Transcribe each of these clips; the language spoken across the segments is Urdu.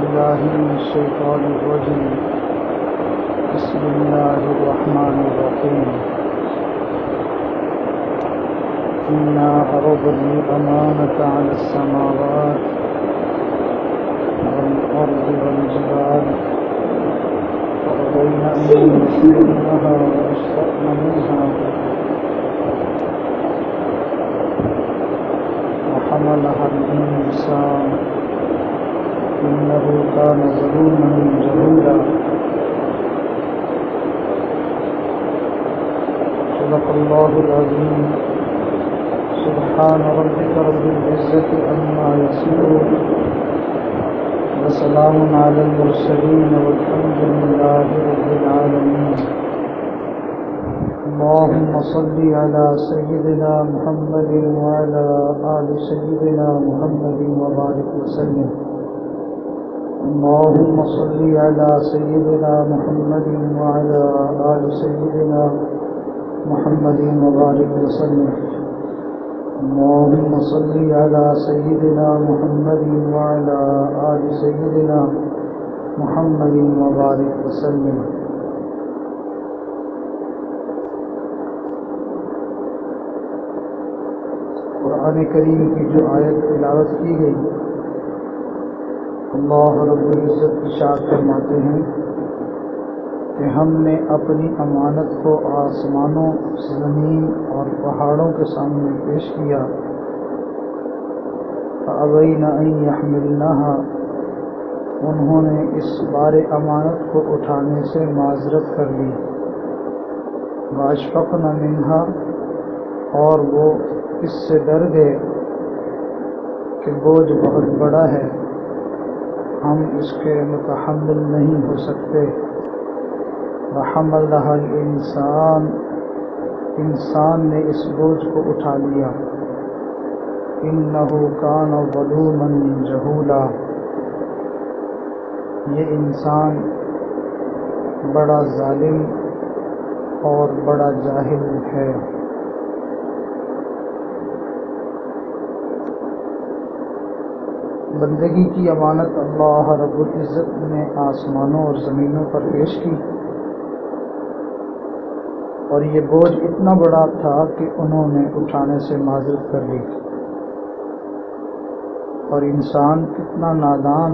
بالله من الشيطان الرجيم بسم الله الرحمن الرحيم إنا عرضنا الأمانة على السماوات والأرض والجبال فأبين أن يحملنها وأشفقن منها وحملها الإنسان إنه كان ظلوما جهولا صدق الله العظيم سبحان ربك رب العزة عما يصفون وسلام على المرسلين والحمد لله رب العالمين اللهم صل على سيدنا محمد وعلى آل سيدنا محمد وبارك وسلم اللهم صل على سيدنا محمد وعلى آل سيدنا محمد وبارك وسلم اللهم صل على سيدنا محمد وعلى آل سيدنا محمد وبارك وسلم قرآن کریم کی جو آیت تلاوت کی گئی، اللہ رب العزت ارشاد فرماتے ہیں کہ ہم نے اپنی امانت کو آسمانوں، زمین اور پہاڑوں کے سامنے پیش کیا، فَأَبَيْنَ أَن يَحْمِلْنَهَا، انہوں نے اس بار امانت کو اٹھانے سے معذرت کر لی، وَأَشْفَقْنَ مِنْهَا، اور وہ اس سے ڈر گئے کہ بوجھ بہت بڑا ہے، ہم اس کے متحمل نہیں ہو سکتے، وَحَمَلَهَا الْإِنسَانُ، انسان نے اس بوجھ کو اٹھا لیا، إِنَّهُ كَانَ ظَلُومًا جَهُولًا، یہ انسان بڑا ظالم اور بڑا جاہل ہے۔ بندگی کی امانت اللہ رب العزت نے آسمانوں اور زمینوں پر پیش کی، اور یہ بوجھ اتنا بڑا تھا کہ انہوں نے اٹھانے سے معذرت کر لی، اور انسان کتنا نادان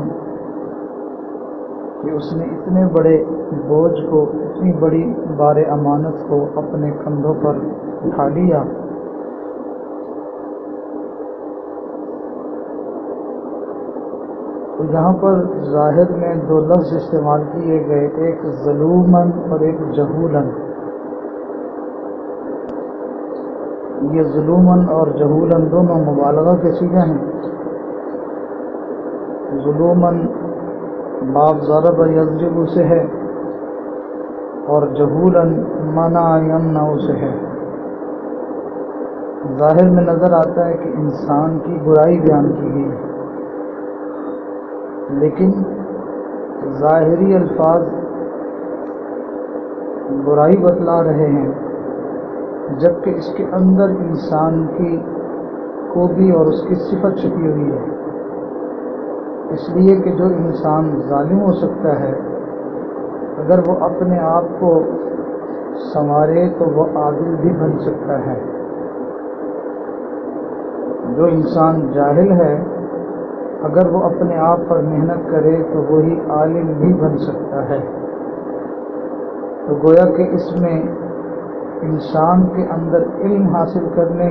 کہ اس نے اتنے بڑے بوجھ کو، اتنی بڑی بار امانت کو اپنے کندھوں پر اٹھا لیا۔ تو یہاں پر ظاہر میں دو لفظ استعمال کیے گئے، ایک ظلومن اور ایک جہولن۔ یہ ظلومن اور جہولن دونوں مبالغہ کے صیغے ہیں۔ ظلومن باب ضرب یضرب سے ہے، اور جہولن منع یمنع سے ہے۔ ظاہر میں نظر آتا ہے کہ انسان کی برائی بیان کی گئی، لیکن ظاہری الفاظ برائی بتلا رہے ہیں، جبکہ اس کے اندر انسان کی خوبی اور اس کی صفت چھپی ہوئی ہے، اس لیے کہ جو انسان ظالم ہو سکتا ہے، اگر وہ اپنے آپ کو سنوارے تو وہ عادل بھی بن سکتا ہے۔ جو انسان جاہل ہے، اگر وہ اپنے آپ پر محنت کرے تو وہی عالم بھی بن سکتا ہے۔ تو گویا کہ اس میں انسان کے اندر علم حاصل کرنے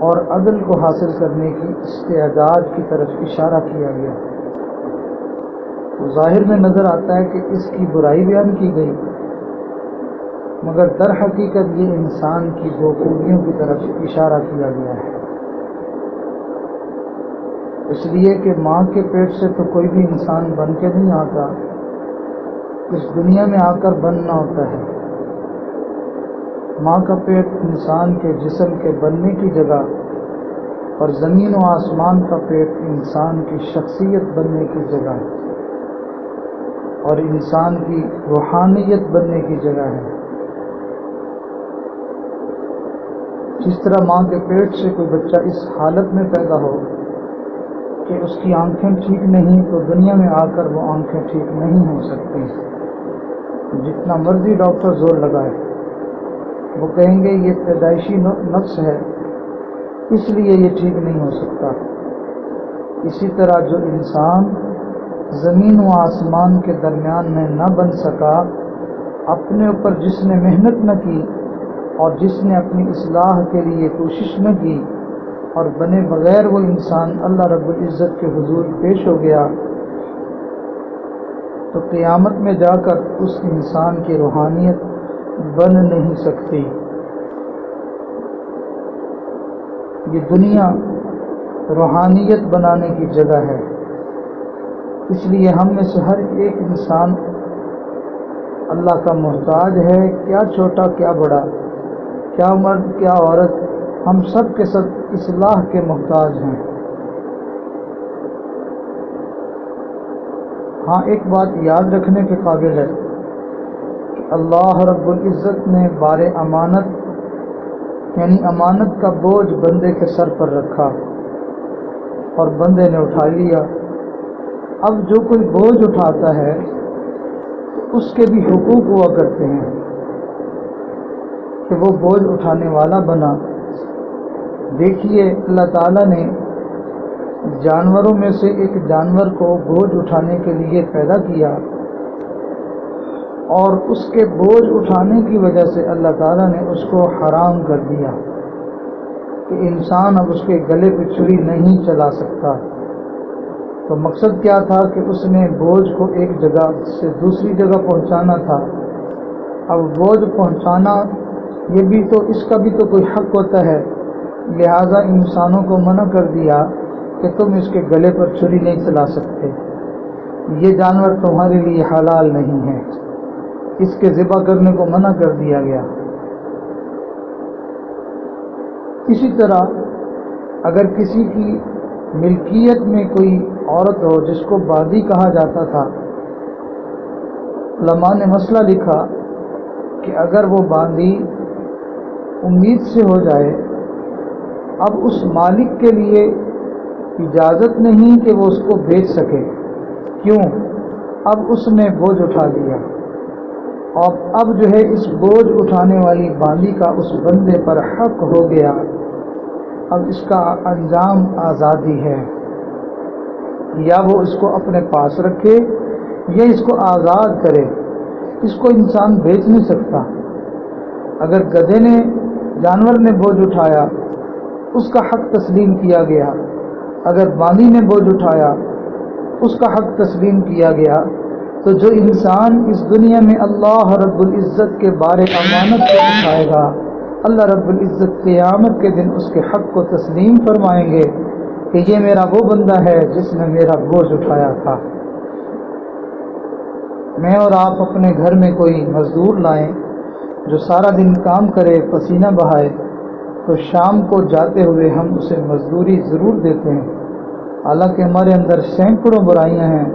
اور عدل کو حاصل کرنے کی استعداد کی طرف اشارہ کیا گیا۔ تو ظاہر میں نظر آتا ہے کہ اس کی برائی بیان کی گئی، مگر در حقیقت یہ انسان کی دو خوبیوں کی طرف اشارہ کیا گیا ہے، اس لیے کہ ماں کے پیٹ سے تو کوئی بھی انسان بن کے نہیں آتا، اس دنیا میں آ کر بننا ہوتا ہے۔ ماں کا پیٹ انسان کے جسم کے بننے کی جگہ، اور زمین و آسمان کا پیٹ انسان کی شخصیت بننے کی جگہ ہے، اور انسان کی روحانیت بننے کی جگہ ہے۔ جس طرح ماں کے پیٹ سے کوئی بچہ اس حالت میں پیدا ہو کہ اس کی آنکھیں ٹھیک نہیں تو دنیا میں آ کر وہ آنکھیں ٹھیک نہیں ہو سکتی. جتنا مرضی ڈاکٹر زور لگائے وہ کہیں گے یہ پیدائشی نقص ہے اس لیے یہ ٹھیک نہیں ہو سکتا. اسی طرح جو انسان زمین و آسمان کے درمیان میں نہ بن سکا، اپنے اوپر جس نے محنت نہ کی اور جس نے اپنی اصلاح کے لیے کوشش نہ کی اور بنے بغیر وہ انسان اللہ رب العزت کے حضور پیش ہو گیا، تو قیامت میں جا کر اس انسان کی روحانیت بن نہیں سکتی. یہ دنیا روحانیت بنانے کی جگہ ہے، اس لیے ہم میں سے ہر ایک انسان اللہ کا محتاج ہے. کیا چھوٹا کیا بڑا، کیا مرد کیا عورت، ہم سب کے سب اصلاح کے محتاج ہیں. ہاں ایک بات یاد رکھنے کے قابل ہے کہ اللہ رب العزت نے بار امانت یعنی امانت کا بوجھ بندے کے سر پر رکھا اور بندے نے اٹھا لیا. اب جو کوئی بوجھ اٹھاتا ہے تو اس کے بھی حقوق ہوا کرتے ہیں کہ وہ بوجھ اٹھانے والا بنا. دیکھیے اللہ تعالیٰ نے جانوروں میں سے ایک جانور کو بوجھ اٹھانے کے لیے پیدا کیا اور اس کے بوجھ اٹھانے کی وجہ سے اللہ تعالیٰ نے اس کو حرام کر دیا کہ انسان اب اس کے گلے پہ چھری نہیں چلا سکتا. تو مقصد کیا تھا کہ اس نے بوجھ کو ایک جگہ سے دوسری جگہ پہنچانا تھا. اب بوجھ پہنچانا یہ بھی تو اس کا بھی تو کوئی حق ہوتا ہے، لہذا انسانوں کو منع کر دیا کہ تم اس کے گلے پر چھری نہیں چلا سکتے، یہ جانور تمہارے لیے حلال نہیں ہے، اس کے ذبح کرنے کو منع کر دیا گیا. اسی طرح اگر کسی کی ملکیت میں کوئی عورت ہو جس کو بادی کہا جاتا تھا، علماء نے مسئلہ لکھا کہ اگر وہ باندی امید سے ہو جائے، اب اس مالک کے لیے اجازت نہیں کہ وہ اس کو بیچ سکے. کیوں؟ اب اس نے بوجھ اٹھا لیا اور اب جو ہے اس بوجھ اٹھانے والی باندی کا اس بندے پر حق ہو گیا. اب اس کا انجام آزادی ہے، یا وہ اس کو اپنے پاس رکھے یا اس کو آزاد کرے. اس کو انسان بیچ نہیں سکتا. اگر گدھے نے جانور نے بوجھ اٹھایا اس کا حق تسلیم کیا گیا، اگر باندی نے بوجھ اٹھایا اس کا حق تسلیم کیا گیا. تو جو انسان اس دنیا میں اللہ رب العزت کے بارے امانت کو اٹھائے گا، اللہ رب العزت قیامت کے دن اس کے حق کو تسلیم فرمائیں گے کہ یہ میرا وہ بندہ ہے جس نے میرا بوجھ اٹھایا تھا. میں اور آپ اپنے گھر میں کوئی مزدور لائیں جو سارا دن کام کرے، پسینہ بہائے، تو شام کو جاتے ہوئے ہم اسے مزدوری ضرور دیتے ہیں. حالانکہ ہمارے اندر سینکڑوں برائیاں ہیں،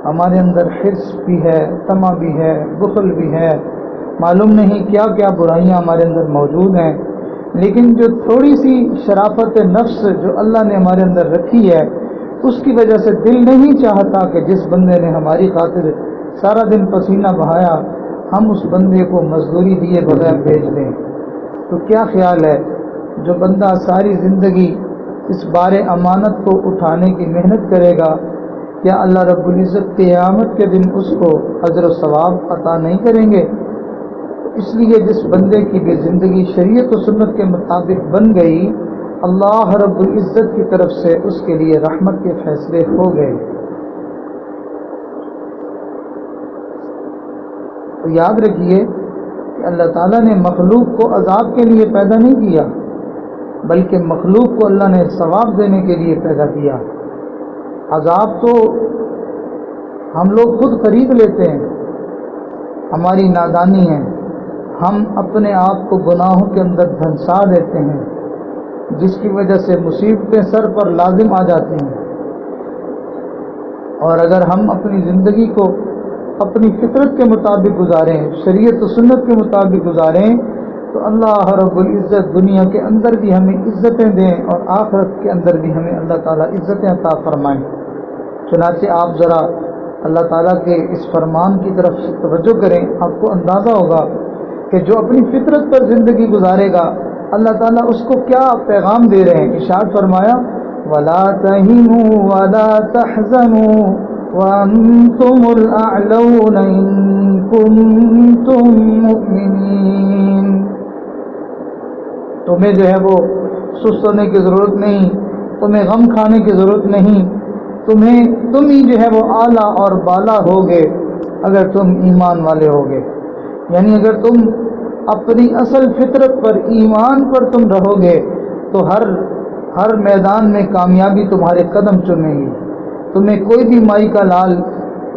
ہمارے اندر حرص بھی ہے، طمع بھی ہے، بخل بھی ہے، معلوم نہیں کیا کیا برائیاں ہمارے اندر موجود ہیں. لیکن جو تھوڑی سی شرافت نفس جو اللہ نے ہمارے اندر رکھی ہے، اس کی وجہ سے دل نہیں چاہتا کہ جس بندے نے ہماری خاطر سارا دن پسینہ بہایا ہم اس بندے کو مزدوری دیے بغیر بھیج دیں. تو کیا خیال ہے جو بندہ ساری زندگی اس بار امانت کو اٹھانے کی محنت کرے گا، کیا اللہ رب العزت قیامت کے دن اس کو اجر و ثواب عطا نہیں کریں گے؟ اس لیے جس بندے کی بھی زندگی شریعت و سنت کے مطابق بن گئی، اللہ رب العزت کی طرف سے اس کے لیے رحمت کے فیصلے ہو گئے. تو یاد رکھیے کہ اللہ تعالیٰ نے مخلوق کو عذاب کے لیے پیدا نہیں کیا، بلکہ مخلوق کو اللہ نے ثواب دینے کے لیے پیدا کیا. عذاب تو ہم لوگ خود خرید لیتے ہیں، ہماری نادانی ہے، ہم اپنے آپ کو گناہوں کے اندر دھنسا دیتے ہیں جس کی وجہ سے مصیبتیں سر پر لازم آ جاتی ہیں. اور اگر ہم اپنی زندگی کو اپنی فطرت کے مطابق گزاریں، شریعت و سنت کے مطابق گزاریں، تو اللہ رب العزت دنیا کے اندر بھی ہمیں عزتیں دیں اور آخرت کے اندر بھی ہمیں اللہ تعالیٰ عزتیں عطا فرمائیں۔ چنانچہ آپ ذرا اللہ تعالیٰ کے اس فرمان کی طرف توجہ کریں، آپ کو اندازہ ہوگا کہ جو اپنی فطرت پر زندگی گزارے گا اللہ تعالیٰ اس کو کیا پیغام دے رہے ہیں۔ ارشاد فرمایا وَلَا تَهِنُوا وَلَا تَحْزَنُوا وَأَنْتُمُ الْأَعْلَوْنَ إِن كُنتُم مُّؤْمِنِينَ۔ تمہیں جو ہے وہ سست ہونے کی ضرورت نہیں، تمہیں غم کھانے کی ضرورت نہیں، تم ہی جو ہے وہ اعلیٰ اور بالا ہوگے اگر تم ایمان والے ہوگے۔ یعنی اگر تم اپنی اصل فطرت پر ایمان پر تم رہو گے تو ہر میدان میں کامیابی تمہارے قدم چومے گی، تمہیں کوئی بھی مائی کا لال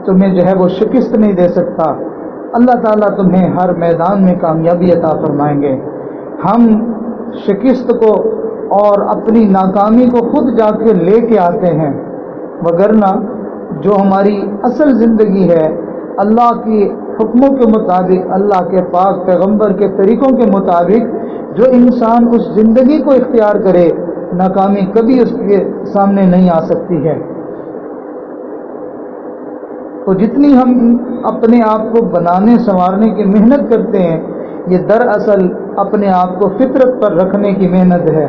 تمہیں جو ہے وہ شکست نہیں دے سکتا۔ اللہ تعالیٰ تمہیں ہر میدان میں کامیابی عطا فرمائیں گے۔ ہم شکست کو اور اپنی ناکامی کو خود جا کے لے کے آتے ہیں، وگرنہ جو ہماری اصل زندگی ہے اللہ کی حکموں کے مطابق، اللہ کے پاک پیغمبر کے طریقوں کے مطابق جو انسان اس زندگی کو اختیار کرے، ناکامی کبھی اس کے سامنے نہیں آ سکتی ہے۔ تو جتنی ہم اپنے آپ کو بنانے سنوارنے کی محنت کرتے ہیں، یہ دراصل اپنے آپ کو فطرت پر رکھنے کی محنت ہے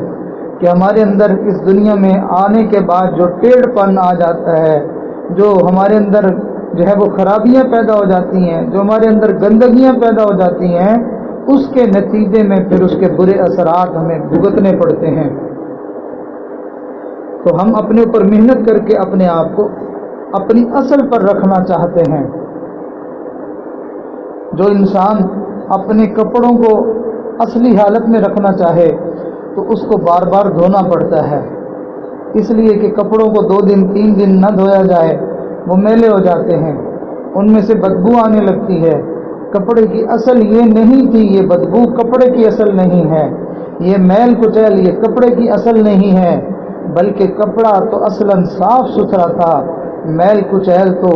کہ ہمارے اندر اس دنیا میں آنے کے بعد جو ٹیڑھ پن آ جاتا ہے، جو ہمارے اندر جو ہے وہ خرابیاں پیدا ہو جاتی ہیں، جو ہمارے اندر گندگیاں پیدا ہو جاتی ہیں، اس کے نتیجے میں پھر اس کے برے اثرات ہمیں بھگتنے پڑتے ہیں۔ تو ہم اپنے اوپر محنت کر کے اپنے آپ کو اپنی اصل پر رکھنا چاہتے ہیں۔ جو انسان اپنے کپڑوں کو اصلی حالت میں رکھنا چاہے تو اس کو بار بار دھونا پڑتا ہے، اس لیے کہ کپڑوں کو 2 دن 3 دن نہ دھویا جائے وہ میلے ہو جاتے ہیں، ان میں سے بدبو آنے لگتی ہے۔ کپڑے کی اصل یہ نہیں تھی، یہ بدبو کپڑے کی اصل نہیں ہے، یہ میل کچیل یہ کپڑے کی اصل نہیں ہے، بلکہ کپڑا تو اصلاً صاف ستھرا تھا، میل کچیل تو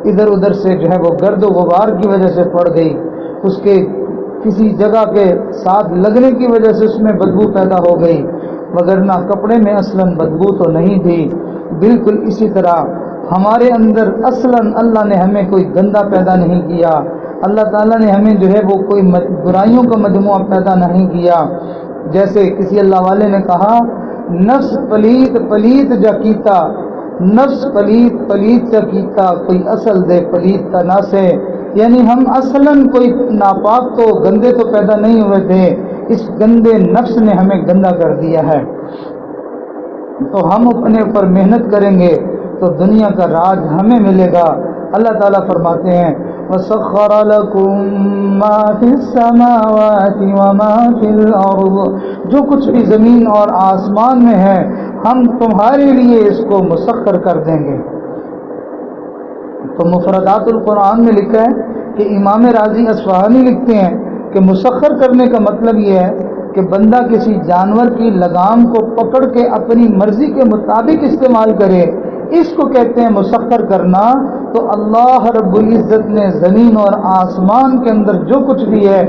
ادھر ادھر سے جو ہے وہ گرد و غبار کی وجہ سے پڑ گئی، اس کے کسی جگہ کے ساتھ لگنے کی وجہ سے اس میں بدبو پیدا ہو گئی، وگرنہ کپڑے میں اصلاً بدبو تو نہیں تھی۔ بالکل اسی طرح ہمارے اندر اصلاً اللہ نے ہمیں کوئی گندا پیدا نہیں کیا، اللہ تعالیٰ نے ہمیں جو ہے وہ کوئی برائیوں کا مجموعہ پیدا نہیں کیا۔ جیسے کسی اللہ والے نے کہا نفس پلیت پلیت جا کیتا، نفس پلیت پلیت جا کیتا، کوئی اصل دے پلیت کا نہ سے، یعنی ہم اصلاً کوئی ناپاک تو گندے تو پیدا نہیں ہوئے تھے، اس گندے نفس نے ہمیں گندا کر دیا ہے۔ تو ہم اپنے اوپر محنت کریں گے تو دنیا کا راج ہمیں ملے گا۔ اللہ تعالیٰ فرماتے ہیں وَسَخَّرَ لَكُم مَّا فِي السَّمَاوَاتِ وَمَا فِي الْأَرْضِ، جو کچھ بھی زمین اور آسمان میں ہے ہم تمہارے لیے اس کو مسخر کر دیں گے۔ تو مفردات القرآن میں لکھا ہے کہ امام راضی اصفہانی لکھتے ہیں کہ مسخر کرنے کا مطلب یہ ہے کہ بندہ کسی جانور کی لگام کو پکڑ کے اپنی مرضی کے مطابق استعمال کرے، اس کو کہتے ہیں مسخر کرنا۔ تو اللہ رب العزت نے زمین اور آسمان کے اندر جو کچھ بھی ہے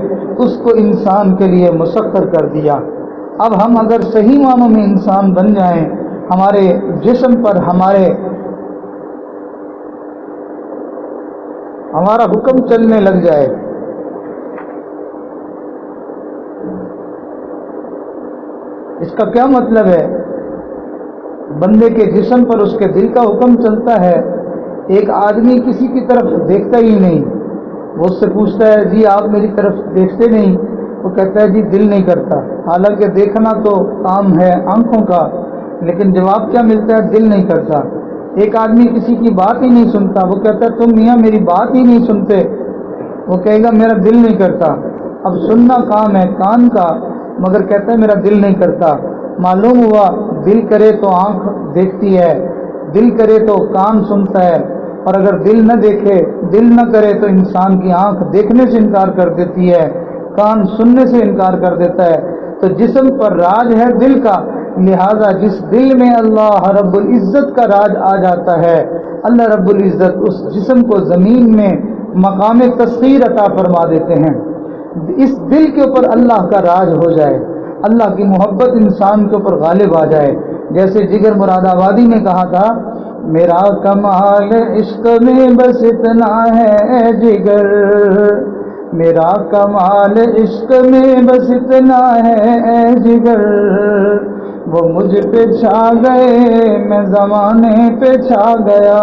اس کو انسان کے لیے مسخر کر دیا۔ اب ہم اگر صحیح معنوں میں انسان بن جائیں، ہمارے جسم پر ہمارا حکم چلنے لگ جائے، اس کا کیا مطلب ہے؟ بندے کے جسم پر اس کے دل کا حکم چلتا ہے۔ ایک آدمی کسی کی طرف دیکھتا ہی نہیں، وہ اس سے پوچھتا ہے جی آپ میری طرف دیکھتے نہیں، وہ کہتا ہے جی دل نہیں کرتا، حالانکہ دیکھنا تو کام ہے آنکھوں کا، لیکن جواب کیا ملتا ہے؟ دل نہیں کرتا۔ ایک آدمی کسی کی بات ہی نہیں سنتا، وہ کہتا ہے تم میاں میری بات ہی نہیں سنتے، وہ کہے گا میرا دل نہیں کرتا۔ اب سننا کام ہے کان کا، مگر کہتا ہے میرا دل نہیں کرتا۔ معلوم ہوا دل کرے تو آنکھ دیکھتی ہے، دل کرے تو کان سنتا ہے، اور اگر دل نہ دیکھے، دل نہ کرے تو انسان کی آنکھ دیکھنے سے انکار کر دیتی ہے، کان سننے سے انکار کر دیتا ہے۔ تو جسم پر راج ہے دل کا، لہذا جس دل میں اللہ رب العزت کا راج آ جاتا ہے، اللہ رب العزت اس جسم کو زمین میں مقام تسخیر عطا فرما دیتے ہیں۔ اس دل کے اوپر اللہ کا راج ہو جائے، اللہ کی محبت انسان کے اوپر غالب آ جائے. جیسے جگر مراد آبادی نے کہا تھا، میرا کمال عشق میں بس اتنا ہے جگر، میرا کمال عشق میں بس اتنا ہے جگر، وہ مجھ پہ چھا گئے میں زمانے پہ چھا گیا.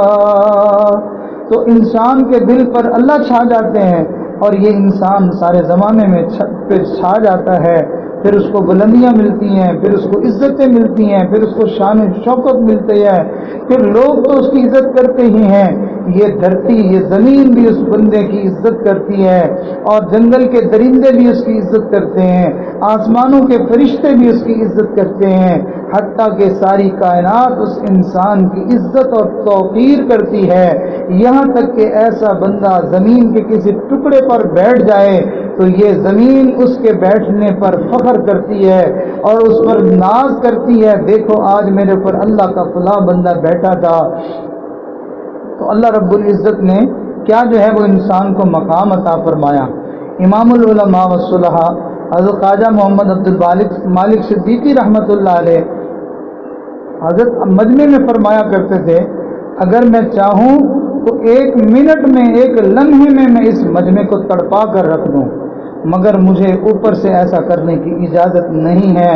تو انسان کے دل پر اللہ چھا جاتے ہیں اور یہ انسان سارے زمانے میں پہ چھا جاتا ہے. پھر اس کو بلندیاں ملتی ہیں، پھر اس کو عزتیں ملتی ہیں، پھر اس کو شان و شوکت ملتی ہے، پھر لوگ تو اس کی عزت کرتے ہی ہیں. یہ دھرتی، یہ زمین بھی اس بندے کی عزت کرتی ہے، اور جنگل کے درندے بھی اس کی عزت کرتے ہیں، آسمانوں کے فرشتے بھی اس کی عزت کرتے ہیں، حتیٰ کہ ساری کائنات اس انسان کی عزت اور توقیر کرتی ہے. یہاں تک کہ ایسا بندہ زمین کے کسی ٹکڑے پر بیٹھ جائے تو یہ زمین اس کے بیٹھنے پر فخر کرتی ہے اور اس پر ناز کرتی ہے، دیکھو آج میرے اوپر اللہ کا فلاں بندہ بیٹھا تھا. تو اللہ رب العزت نے کیا جو ہے وہ انسان کو مقام عطا فرمایا. امام العلماء والصلحاء حضرت خواجہ محمد عبد المالک صدیقی رحمۃ اللہ علیہ حضرت مجمع میں فرمایا کرتے تھے، اگر میں چاہوں تو 1 منٹ میں، 1 لمحے میں اس مجمع کو تڑپا کر رکھ دوں، مگر مجھے اوپر سے ایسا کرنے کی اجازت نہیں ہے.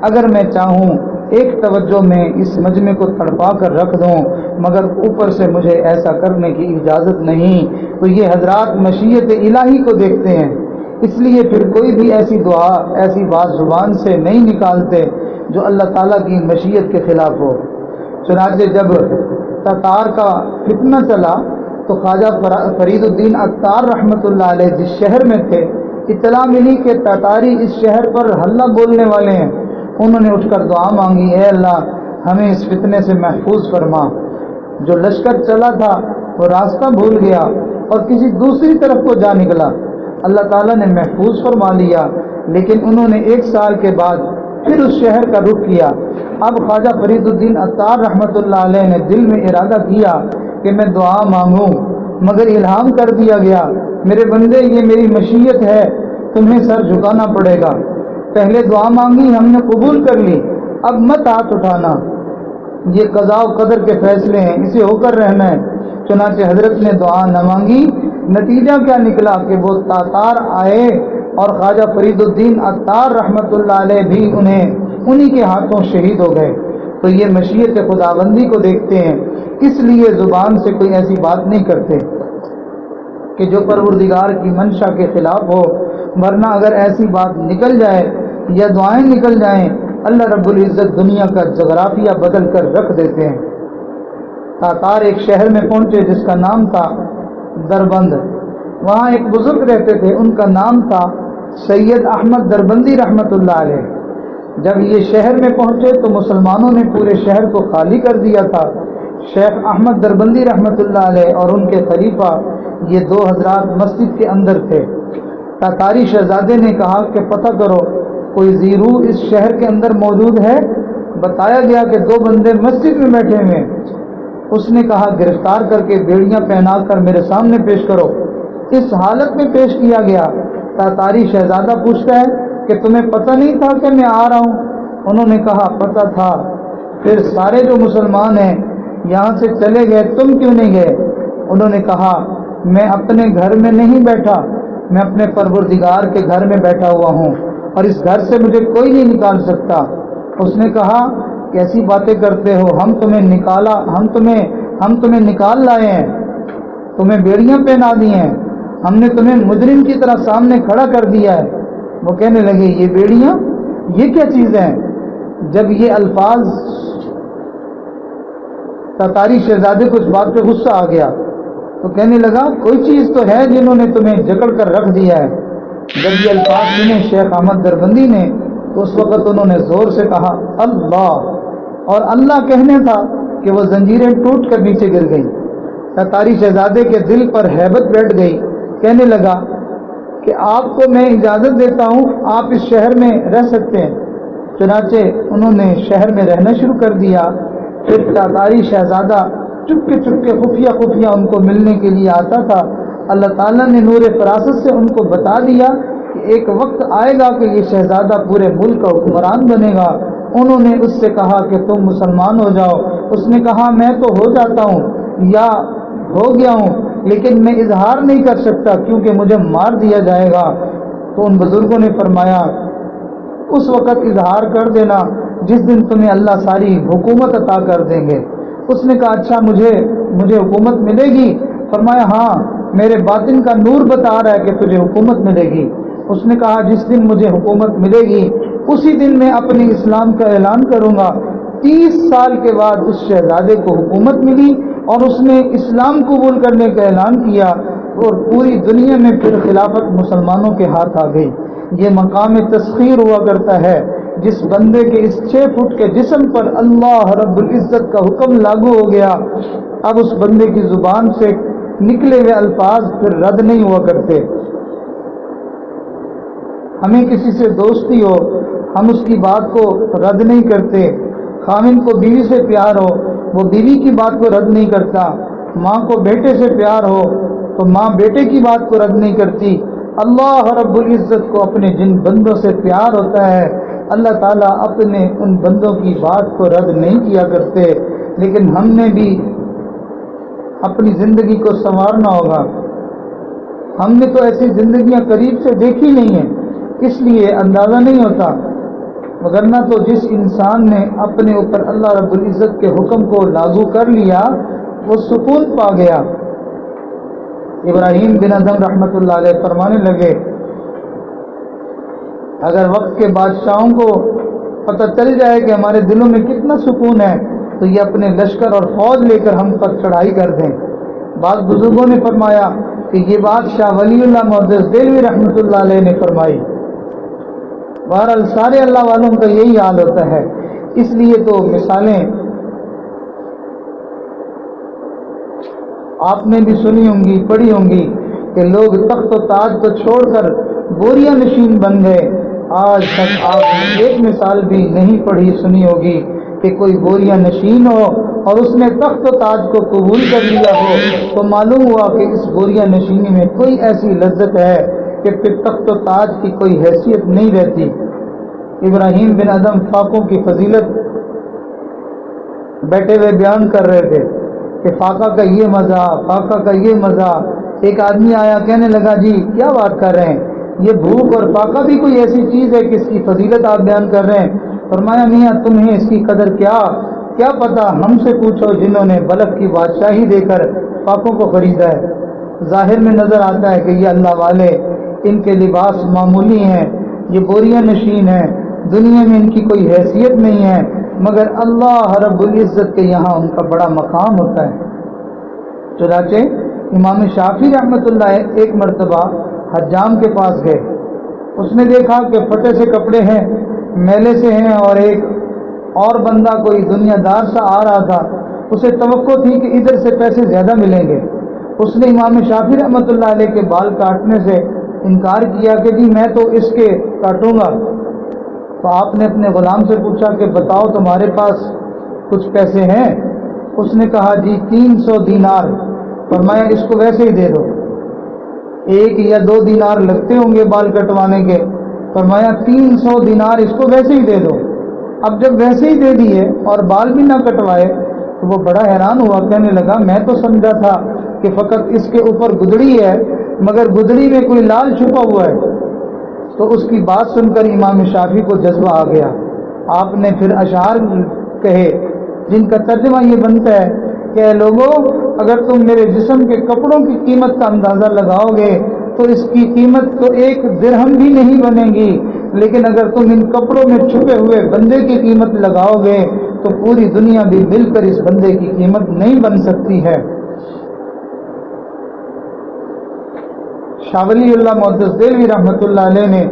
اگر میں چاہوں ایک توجہ میں اس مجمع کو تڑپا کر رکھ دوں، مگر اوپر سے مجھے ایسا کرنے کی اجازت نہیں. تو یہ حضرات مشیت الہی کو دیکھتے ہیں، اس لیے پھر کوئی بھی ایسی دعا، ایسی بات زبان سے نہیں نکالتے جو اللہ تعالیٰ کی مشیت کے خلاف ہو. چنانچہ جب تتار کا فتنہ چلا تو خواجہ فرید الدین عطار رحمۃ اللہ علیہ جس شہر میں تھے، اطلاع ملی کہ تاتاری اس شہر پر حلہ بولنے والے ہیں. انہوں نے اٹھ کر دعا مانگی، اے اللہ ہمیں اس فتنے سے محفوظ فرما. جو لشکر چلا تھا وہ راستہ بھول گیا اور کسی دوسری طرف کو جا نکلا، اللہ تعالیٰ نے محفوظ فرما لیا. لیکن انہوں نے 1 سال کے بعد پھر اس شہر کا رخ کیا. اب خواجہ فرید الدین عطار رحمۃ اللہ علیہ نے دل میں ارادہ کیا کہ میں دعا مانگوں، مگر الہام کر دیا گیا، میرے بندے یہ میری مشیت ہے، تمہیں سر جھکانا پڑے گا. پہلے دعا مانگی، ہم نے قبول کر لی، اب مت ہاتھ اٹھانا، یہ قضاء و قدر کے فیصلے ہیں، اسے ہو کر رہنا ہے. چنانچہ حضرت نے دعا نہ مانگی. نتیجہ کیا نکلا کہ وہ تاتار آئے اور خواجہ فرید الدین عطار رحمۃ اللہ علیہ بھی انہی کے ہاتھوں شہید ہو گئے. تو یہ مشیت خداوندی کو دیکھتے ہیں، اس لیے زبان سے کوئی ایسی بات نہیں کرتے کہ جو پروردگار کی منشا کے خلاف ہو، ورنہ اگر ایسی بات نکل جائے یا دعائیں نکل جائیں، اللہ رب العزت دنیا کا جغرافیہ بدل کر رکھ دیتے ہیں. تاتار ایک شہر میں پہنچے جس کا نام تھا دربند. وہاں ایک بزرگ رہتے تھے، ان کا نام تھا سید احمد دربندی رحمۃ اللہ علیہ. جب یہ شہر میں پہنچے تو مسلمانوں نے پورے شہر کو خالی کر دیا تھا. شیخ احمد دربندی رحمۃ اللہ علیہ اور ان کے خلیفہ یہ 2 حضرات مسجد کے اندر تھے. تاتاری شہزادے نے کہا کہ پتہ کرو کوئی زیرو اس شہر کے اندر موجود ہے. بتایا گیا کہ 2 بندے مسجد میں بیٹھے ہوئے. اس نے کہا گرفتار کر کے بیڑیاں پہنا کر میرے سامنے پیش کرو. اس حالت میں پیش کیا گیا. تاتاری شہزادہ پوچھتا ہے کہ تمہیں پتہ نہیں تھا کہ میں آ رہا ہوں؟ انہوں نے کہا پتہ تھا. پھر سارے جو مسلمان ہیں یہاں سے چلے گئے، تم کیوں نہیں گئے؟ انہوں نے کہا میں اپنے گھر میں نہیں بیٹھا، میں اپنے پروردگار کے گھر میں بیٹھا ہوا ہوں اور اس گھر سے مجھے کوئی نہیں نکال سکتا. اس نے کہا کیسی باتیں کرتے ہو، ہم تمہیں نکال لائے ہیں، تمہیں بیڑیاں پہنا دی ہیں، ہم نے تمہیں مجرم کی طرح سامنے کھڑا کر دیا ہے. وہ کہنے لگے یہ بیڑیاں، یہ کیا چیز ہے؟ جب یہ الفاظ تاتاری شہزادے کو اس بات پہ غصہ آ گیا تو کہنے لگا کوئی چیز تو ہے جنہوں نے تمہیں جکڑ کر رکھ دیا ہے. جب یہ الفاظ سنے شیخ احمد دربندی نے تو اس وقت انہوں نے زور سے کہا اللہ، اور اللہ کہنے تھا کہ وہ زنجیریں ٹوٹ کر نیچے گر گئیں. تاتاری شہزادے کے دل پر ہیبت بیٹھ گئی. کہنے لگا کہ آپ کو میں اجازت دیتا ہوں، آپ اس شہر میں رہ سکتے ہیں. چنانچہ انہوں نے شہر میں رہنا شروع کر دیا. پھر تاتاری شہزادہ چپکے خفیہ ان کو ملنے کے لیے آتا تھا. اللہ تعالیٰ نے نور فراست سے ان کو بتا دیا کہ ایک وقت آئے گا کہ یہ شہزادہ پورے ملک کا حکمران بنے گا۔ انہوں نے اس سے کہا کہ تم مسلمان ہو جاؤ۔ اس نے کہا میں تو ہو جاتا ہوں یا ہو گیا ہوں، لیکن میں اظہار نہیں کر سکتا کیونکہ مجھے مار دیا جائے گا۔ تو ان بزرگوں نے فرمایا اس وقت اظہار کر دینا جس دن تمہیں اللہ ساری حکومت عطا کر دیں گے۔ اس نے کہا اچھا مجھے حکومت ملے گی؟ فرمایا ہاں، میرے باطن کا نور بتا رہا ہے کہ تجھے حکومت ملے گی۔ اس نے کہا جس دن مجھے حکومت ملے گی اسی دن میں اپنے اسلام کا اعلان کروں گا۔ 30 سال کے بعد اس شہزادے کو حکومت ملی اور اس نے اسلام قبول کرنے کا اعلان کیا، اور پوری دنیا میں پھر خلافت مسلمانوں کے ہاتھ آ گئی۔ یہ مقام تسخیر ہوا کرتا ہے جس بندے کے اس 6 فٹ کے جسم پر اللہ رب العزت کا حکم لاگو ہو گیا، اب اس بندے کی زبان سے نکلے ہوئے الفاظ پھر رد نہیں ہوا کرتے۔ ہمیں کسی سے دوستی ہو ہم اس کی بات کو رد نہیں کرتے، خاوند کو بیوی سے پیار ہو وہ بیوی کی بات کو رد نہیں کرتا، ماں کو بیٹے سے پیار ہو تو ماں بیٹے کی بات کو رد نہیں کرتی۔ اللہ رب العزت کو اپنے جن بندوں سے پیار ہوتا ہے اللہ تعالیٰ اپنے ان بندوں کی بات کو رد نہیں کیا کرتے۔ لیکن ہم نے بھی اپنی زندگی کو سنوارنا ہوگا۔ ہم نے تو ایسی زندگیاں قریب سے دیکھی نہیں ہیں، اس لیے اندازہ نہیں ہوتا، وگرنہ تو جس انسان نے اپنے اوپر اللہ رب العزت کے حکم کو لاگو کر لیا وہ سکون پا گیا۔ ابراہیم بن ادم رحمۃ اللہ علیہ فرمانے لگے اگر وقت کے بادشاہوں کو پتہ چل جائے کہ ہمارے دلوں میں کتنا سکون ہے تو یہ اپنے لشکر اور فوج لے کر ہم پر چڑھائی کر دیں۔ بعض بزرگوں نے فرمایا کہ یہ بات شاہ ولی اللہ معزز دہلوی رحمۃ اللہ علیہ نے فرمائی۔ بہرحال سارے اللہ والوں کا یہی حال ہوتا ہے، اس لیے تو مثالیں آپ نے بھی سنی ہوں گی، پڑھی ہوں گی کہ لوگ تخت و تاج کو چھوڑ کر بوریاں نشین بن گئے۔ آج تک آپ نے ایک مثال بھی نہیں پڑھی سنی ہوگی کہ کوئی بوریاں نشین ہو اور اس نے تخت و تاج کو قبول کر لیا ہو، تو معلوم ہوا کہ اس بوریاں نشینی میں کوئی ایسی لذت ہے کہ پھر تخت و تاج کی کوئی حیثیت نہیں رہتی۔ ابراہیم بن ادم فاقوں کی فضیلت بیٹھے ہوئے بیان کر رہے تھے کہ فاقہ کا یہ مزہ، فاقہ کا یہ مزہ۔ ایک آدمی آیا کہنے لگا جی کیا بات کر رہے ہیں، یہ بھوک اور فاقہ بھی کوئی ایسی چیز ہے کہ اس کی فضیلت آپ بیان کر رہے ہیں؟ فرمایا میاں تمہیں اس کی قدر کیا پتہ، ہم سے پوچھو جنہوں نے بلخ کی بادشاہی دے کر فاقوں کو خریدا ہے۔ ظاہر میں نظر آتا ہے کہ یہ اللہ والے، ان کے لباس معمولی ہیں، یہ بوریاں نشین ہیں، دنیا میں ان کی کوئی حیثیت نہیں ہے، مگر اللہ رب العزت کے یہاں ان کا بڑا مقام ہوتا ہے۔ چنانچہ امام شافعی رحمۃ اللہ ایک مرتبہ حجام کے پاس گئے، اس نے دیکھا کہ پھٹے سے کپڑے ہیں، میلے سے ہیں، اور ایک اور بندہ کوئی دنیا دار سا آ رہا تھا، اسے توقع تھی کہ ادھر سے پیسے زیادہ ملیں گے۔ اس نے امام شافعی رحمۃ اللہ علیہ کے بال کاٹنے سے انکار کیا کہ جی میں تو اس کے کاٹوں گا۔ تو آپ نے اپنے غلام سے پوچھا کہ بتاؤ تمہارے پاس کچھ پیسے ہیں؟ اس نے کہا جی 300 دینار۔ فرمایا اس کو ویسے ہی دے دو، 1 یا 2 دینار لگتے ہوں گے بال کٹوانے کے۔ فرمایا 300 دینار اس کو ویسے ہی دے دو۔ اب جب ویسے ہی دے دیے اور بال بھی نہ کٹوائے تو وہ بڑا حیران ہوا، کہنے لگا میں تو سمجھا تھا کہ فقط اس کے اوپر گدڑی ہے، مگر گدڑی میں کوئی لال چھپا ہوا ہے۔ تو اس کی بات سن کر امام شافعی کو جذبہ آ گیا۔ آپ نے پھر اشعار کہے جن کا ترجمہ یہ بنتا ہے کہ اے لوگوں اگر تم میرے جسم کے کپڑوں کی قیمت کا اندازہ لگاؤ گے تو اس کی قیمت تو 1 درہم بھی نہیں بنے گی، لیکن اگر تم ان کپڑوں میں چھپے ہوئے بندے کی قیمت لگاؤ گے تو پوری دنیا بھی مل کر اس بندے کی قیمت نہیں بن سکتی ہے۔ شاہ ولی اللہ معزز دہلوی رحمۃ اللہ علیہ نے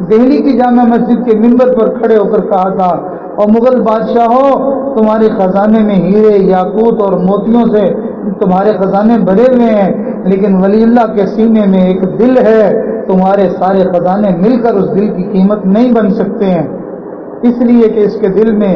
دہلی کی جامع مسجد کے ممبر پر کھڑے ہو کر کہا تھا اور مغل بادشاہوں تمہارے خزانے میں ہیرے یاقوت اور موتیوں سے تمہارے خزانے بھرے ہوئے ہیں، لیکن ولی اللہ کے سینے میں ایک دل ہے، تمہارے سارے خزانے مل کر اس دل کی قیمت نہیں بن سکتے ہیں، اس لیے کہ اس کے دل میں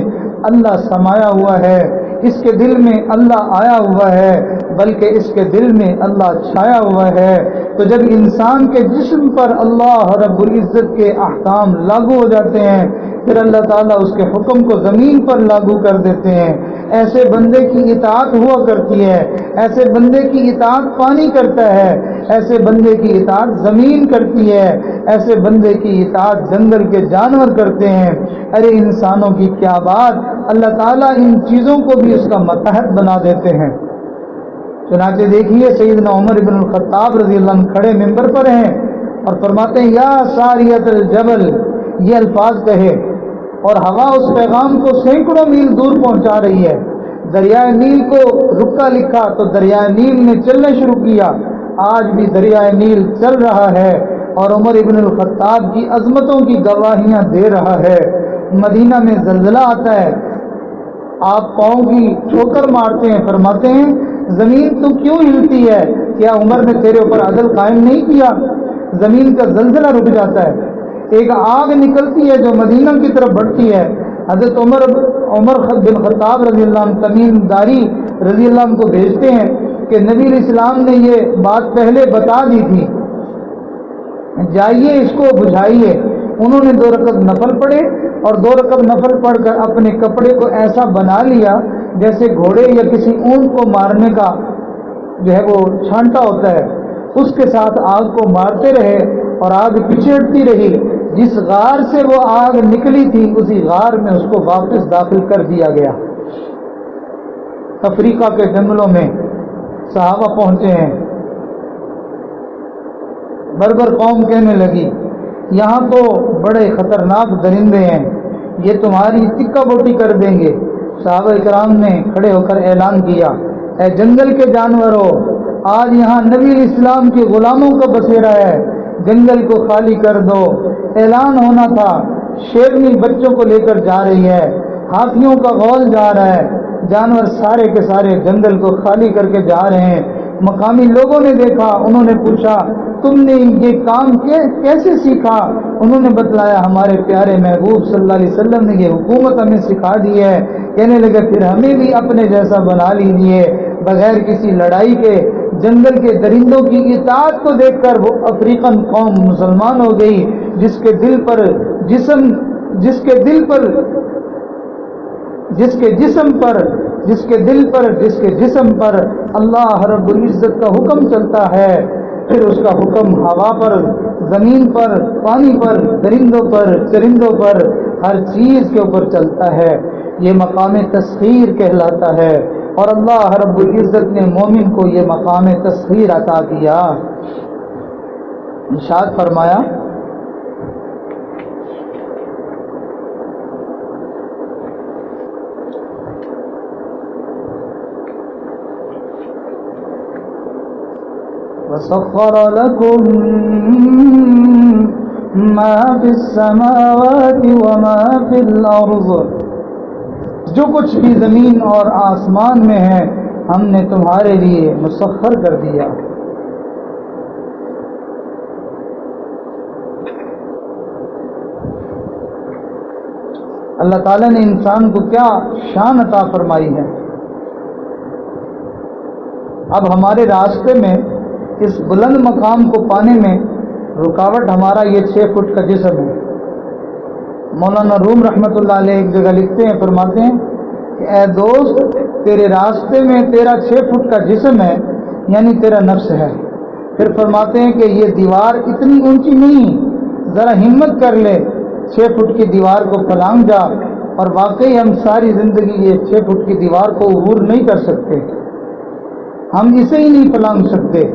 اللہ سمایا ہوا ہے، اس کے دل میں اللہ آیا ہوا ہے، بلکہ اس کے دل میں اللہ چھایا ہوا ہے۔ تو جب انسان کے جسم پر اللہ رب العزت کے احکام لاگو ہو جاتے ہیں پھر اللہ تعالیٰ اس کے حکم کو زمین پر لاگو کر دیتے ہیں. ایسے بندے کی اطاعت ہوا کرتی ہے، ایسے بندے کی اطاعت پانی کرتا ہے، ایسے بندے کی اطاعت زمین کرتی ہے، ایسے بندے کی اطاعت جنگل کے جانور کرتے ہیں. ارے انسانوں کی کیا بات، اللہ تعالیٰ ان چیزوں کو بھی اس کا متحد بنا دیتے ہیں. چنانچہ دیکھیے سیدنا عمر بن الخطاب رضی اللہ عنہ کھڑے ممبر پر ہیں اور فرماتے ہیں یا ساریت الجبل، یہ الفاظ کہے اور ہوا اس پیغام کو سینکڑوں میل دور پہنچا رہی ہے. دریائے نیل کو رکا لکھا تو دریائے نیل نے چلنا شروع کیا. آج بھی دریائے نیل چل رہا ہے اور عمر ابن الخطاب کی عظمتوں کی گواہیاں دے رہا ہے. مدینہ میں زلزلہ آتا ہے، آپ پاؤں کی ٹھوکر مارتے ہیں، فرماتے ہیں زمین تو کیوں ہلتی ہے؟ کیا عمر نے تیرے اوپر عدل قائم نہیں کیا؟ زمین کا زلزلہ رک جاتا ہے. ایک آگ نکلتی ہے جو مدینہ کی طرف بڑھتی ہے. حضرت عمر بن خطاب رضی اللہ عنہ تمیم داری رضی اللہ عنہ کو بھیجتے ہیں کہ نبی علیہ السلام نے یہ بات پہلے بتا دی تھی، جائیے اس کو بجھائیے. انہوں نے 2 رکعت نفل پڑھے اور 2 رکعت نفل پڑھ کر اپنے کپڑے کو ایسا بنا لیا جیسے گھوڑے یا کسی اونٹ کو مارنے کا جو ہے وہ چھانٹا ہوتا ہے، اس کے ساتھ آگ کو مارتے رہے اور آگ پچھڑتی رہی. جس غار سے وہ آگ نکلی تھی اسی غار میں اس کو واپس داخل کر دیا گیا. افریقہ کے جنگلوں میں صحابہ پہنچے ہیں، بربر قوم کہنے لگی یہاں تو بڑے خطرناک درندے ہیں، یہ تمہاری ٹکا بوٹی کر دیں گے. صحابہ کرام نے کھڑے ہو کر اعلان کیا اے جنگل کے جانوروں، آج یہاں نبی علیہ السلام کے غلاموں کا بسیرا ہے، جنگل کو خالی کر دو. اعلان ہونا تھا، شیرنی بچوں کو لے کر جا رہی ہے، ہاتھیوں کا غول جا رہا ہے، جانور سارے کے سارے جنگل کو خالی کر کے جا رہے ہیں. مقامی لوگوں نے دیکھا، انہوں نے پوچھا تم نے یہ کام کیسے سیکھا؟ انہوں نے بتلایا ہمارے پیارے محبوب صلی اللہ علیہ وسلم نے یہ حکومت ہمیں سکھا دی ہے. کہنے لگے پھر ہمیں بھی اپنے جیسا بنا لیجیے. بغیر کسی لڑائی کے جنگل کے درندوں کی اطاعت کو دیکھ کر وہ افریقن قوم مسلمان ہو گئی، جس کے دل پر جسم پر اللہ رب العزت کا حکم چلتا ہے. پھر اس کا حکم ہوا پر، زمین پر، پانی پر، درندوں پر، چرندوں پر، ہر چیز کے اوپر چلتا ہے. یہ مقام تسخیر کہلاتا ہے اور اللہ رب العزت نے مومن کو یہ مقام تسخیر عطا کیا. ارشاد فرمایا وَسَخَّرَ لَكُم مَّا فِي السَّمَاوَاتِ وَمَا فِي الْأَرْضِ، جو کچھ بھی زمین اور آسمان میں ہے ہم نے تمہارے لیے مسخر کر دیا. اللہ تعالیٰ نے انسان کو کیا شان عطا فرمائی ہے. اب ہمارے راستے میں اس بلند مقام کو پانے میں رکاوٹ ہمارا یہ 6 فٹ کا جسم ہے. مولانا روم رحمۃ اللہ علیہ ایک جگہ لکھتے ہیں، فرماتے ہیں کہ اے دوست تیرے راستے میں تیرا 6 فٹ کا جسم ہے، یعنی تیرا نفس ہے. پھر فرماتے ہیں کہ یہ دیوار اتنی اونچی نہیں، ذرا ہمت کر لے 6 فٹ کی دیوار کو پھلانگ جا. اور واقعی ہم ساری زندگی یہ 6 فٹ کی دیوار کو عبور نہیں کر سکتے، ہم اسے ہی نہیں پھلانگ سکتے.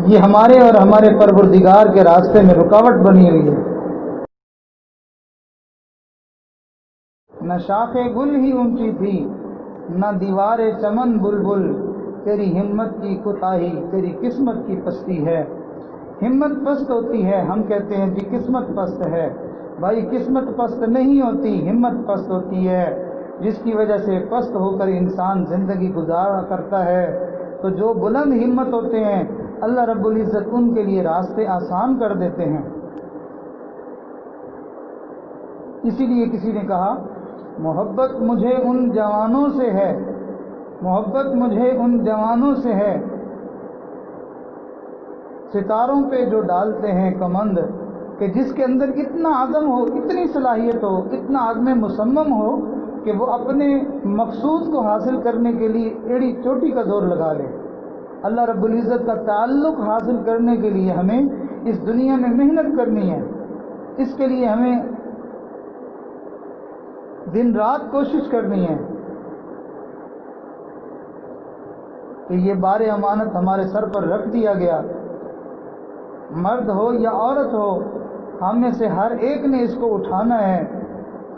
یہ ہمارے اور ہمارے پروردگار کے راستے میں رکاوٹ بنی ہوئی ہے. نہ شاخ گل ہی اونچی تھی، نہ دیوار چمن بلبل، تیری ہمت کی کوتاہی تیری قسمت کی پستی ہے. ہمت پست ہوتی ہے، ہم کہتے ہیں جی قسمت پست ہے. بھائی قسمت پست نہیں ہوتی، ہمت پست ہوتی ہے، جس کی وجہ سے پست ہو کر انسان زندگی گزارا کرتا ہے. تو جو بلند ہمت ہوتے ہیں اللہ رب العزت ان کے لیے راستے آسان کر دیتے ہیں. اسی لیے کسی نے کہا محبت مجھے ان جوانوں سے ہے، محبت مجھے ان جوانوں سے ہے، ستاروں پہ جو ڈالتے ہیں کمند، کہ جس کے اندر اتنا عزم ہو، اتنی صلاحیت ہو، اتنا عزم مصمم ہو کہ وہ اپنے مقصود کو حاصل کرنے کے لیے ایڑی چوٹی کا زور لگا لے۔ اللہ رب العزت کا تعلق حاصل کرنے کے لیے ہمیں اس دنیا میں محنت کرنی ہے، اس کے لیے ہمیں دن رات کوشش کرنی ہے کہ یہ بار امانت ہمارے سر پر رکھ دیا گیا، مرد ہو یا عورت ہو، ہم میں سے ہر ایک نے اس کو اٹھانا ہے۔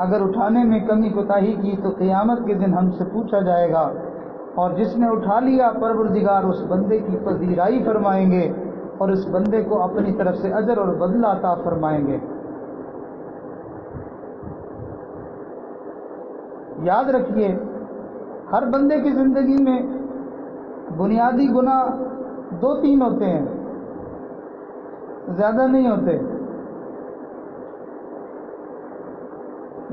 اگر اٹھانے میں کمی کوتاہی کی تو قیامت کے دن ہم سے پوچھا جائے گا، اور جس نے اٹھا لیا پروردگار اس بندے کی پذیرائی فرمائیں گے اور اس بندے کو اپنی طرف سے اجر اور بدلہ عطا فرمائیں گے۔ یاد رکھیے، ہر بندے کی زندگی میں بنیادی گناہ 2-3 ہوتے ہیں، زیادہ نہیں ہوتے۔